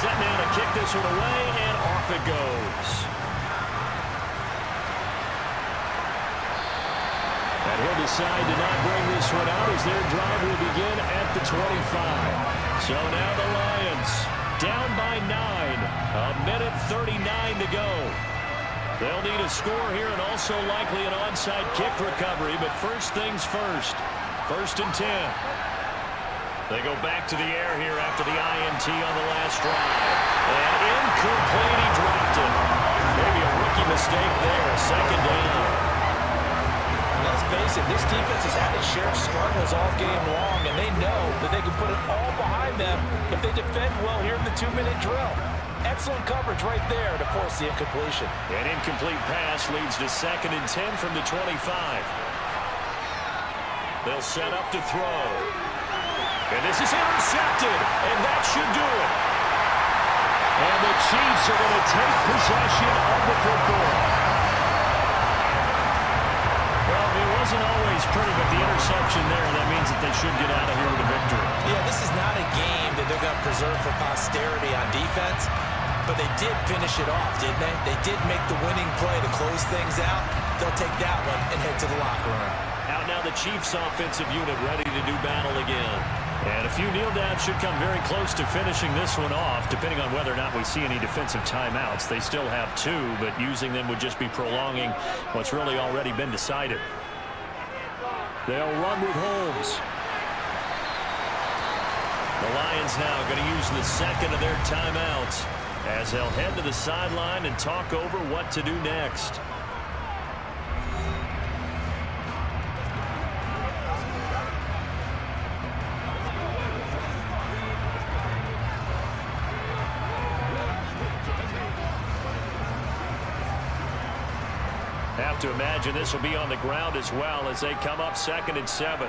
Set now to kick this one away, and off it goes.
And he'll decide to not bring this one out as their drive will begin at the 25.
So now the Lions down by 9. A minute 39 to go. They'll need a score here and also likely an onside kick recovery, but first things first. 1st and 10. They go back to the air here after the INT on the last drive. And incomplete, he dropped it. Maybe a rookie mistake there, 2nd down.
Let's face it, this defense has had its share of struggles all game long, and they know that they can put it all behind them if they defend well here in the 2-minute drill. Excellent coverage right there to force the incompletion.
An incomplete pass leads to 2nd and 10 from the 25. They'll set up to throw. And this is intercepted, and that should do it.
And the Chiefs are going to take possession of the football.
Well, it wasn't always pretty, but the interception there, that means that they should get out of here with a victory.
Yeah, this is not a game that they're going to preserve for posterity on defense, but they did finish it off, didn't they? They did make the winning play to close things out. They'll take that one and head to the locker room.
Out now the Chiefs offensive unit ready to do battle again. And a few kneel downs should come very close to finishing this one off, depending on whether or not we see any defensive timeouts. They still have 2, but using them would just be prolonging what's really already been decided.
They'll run with Holmes.
The Lions now going to use the 2nd of their timeouts as they'll head to the sideline and talk over what to do next. Have to imagine this will be on the ground as well as they come up 2nd and 7.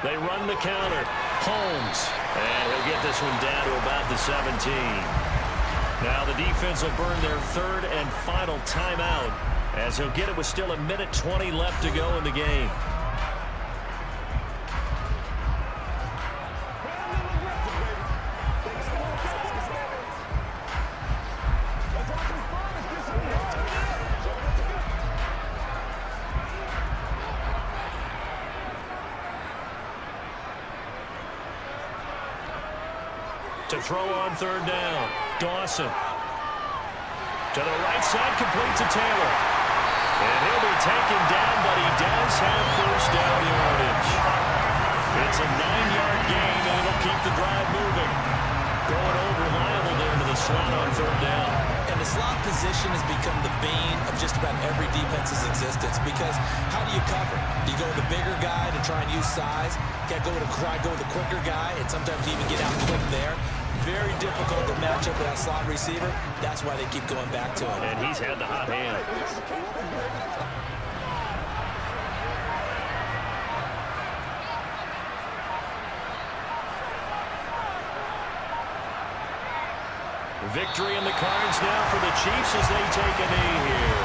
They run the counter. Holmes. And he'll get this one down to about the 17. Now the defense will burn their 3rd and final timeout as he'll get it with still a minute 20 left to go in the game. To throw on 3rd down. Dawson. To the right side, complete to Taylor. And he'll be taken down, but he does have 1st down yardage. It's a 9-yard gain, and it'll keep the drive moving. Going over reliable there to the slot on 3rd down.
And the slot position has become the bane of just about every defense's existence because how do you cover? Do you go with the bigger guy to try and use size? Got to go with the quicker guy and sometimes even get out quick there. Very difficult to match up with that slot receiver. That's why they keep going back to him.
And he's had the hot hand. Victory in the cards now for the Chiefs as they take a knee here.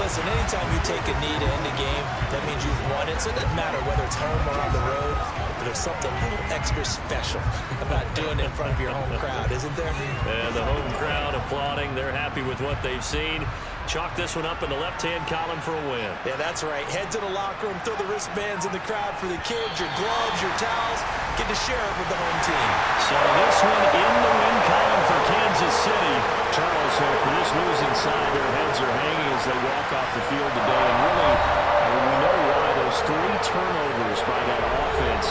Listen, anytime you take a knee to end a game, that means you've won it. So it doesn't matter whether it's home or on the road, but there's something a little extra special about doing it in front of your home crowd, isn't there?
And the home crowd applauding. They're happy with what they've seen. Chalk this one up in the left-hand column for a win.
Yeah, that's right. Head to the locker room, throw the wristbands in the crowd for the kids, your gloves, your towels. Get to share it with the home team.
So this one in the win column for Kansas City. Charles, for this losing side, their heads are hanging as they walk off the field today. And really, we know why those 3 turnovers by that offense,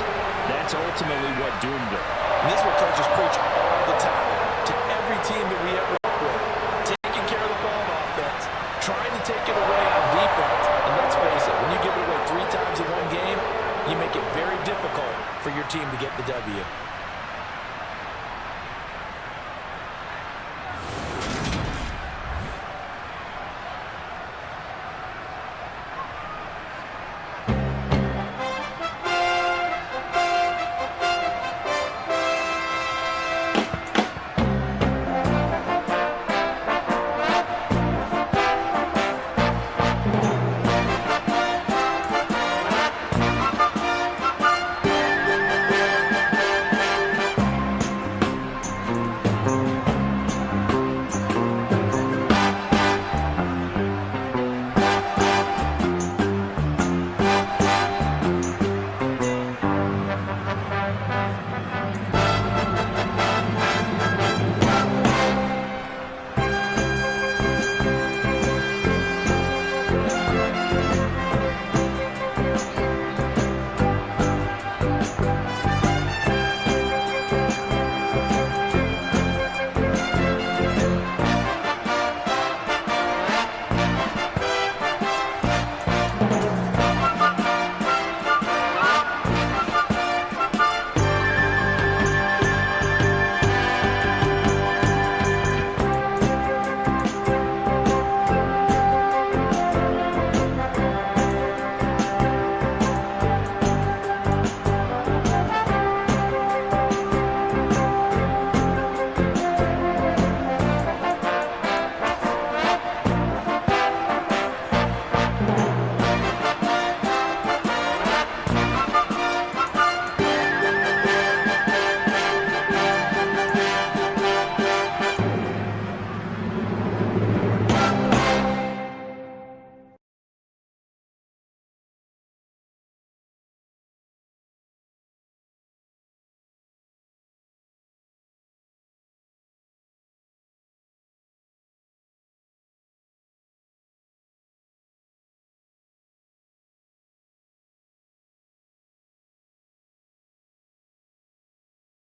that's ultimately what doomed them.
And this is what coaches preach all the time to every team that we ever work with. Taking care of the ball on offense, trying to take it away on defense. And let's face it, when you give it away 3 times in one game, you make it very difficult for your team to get the W.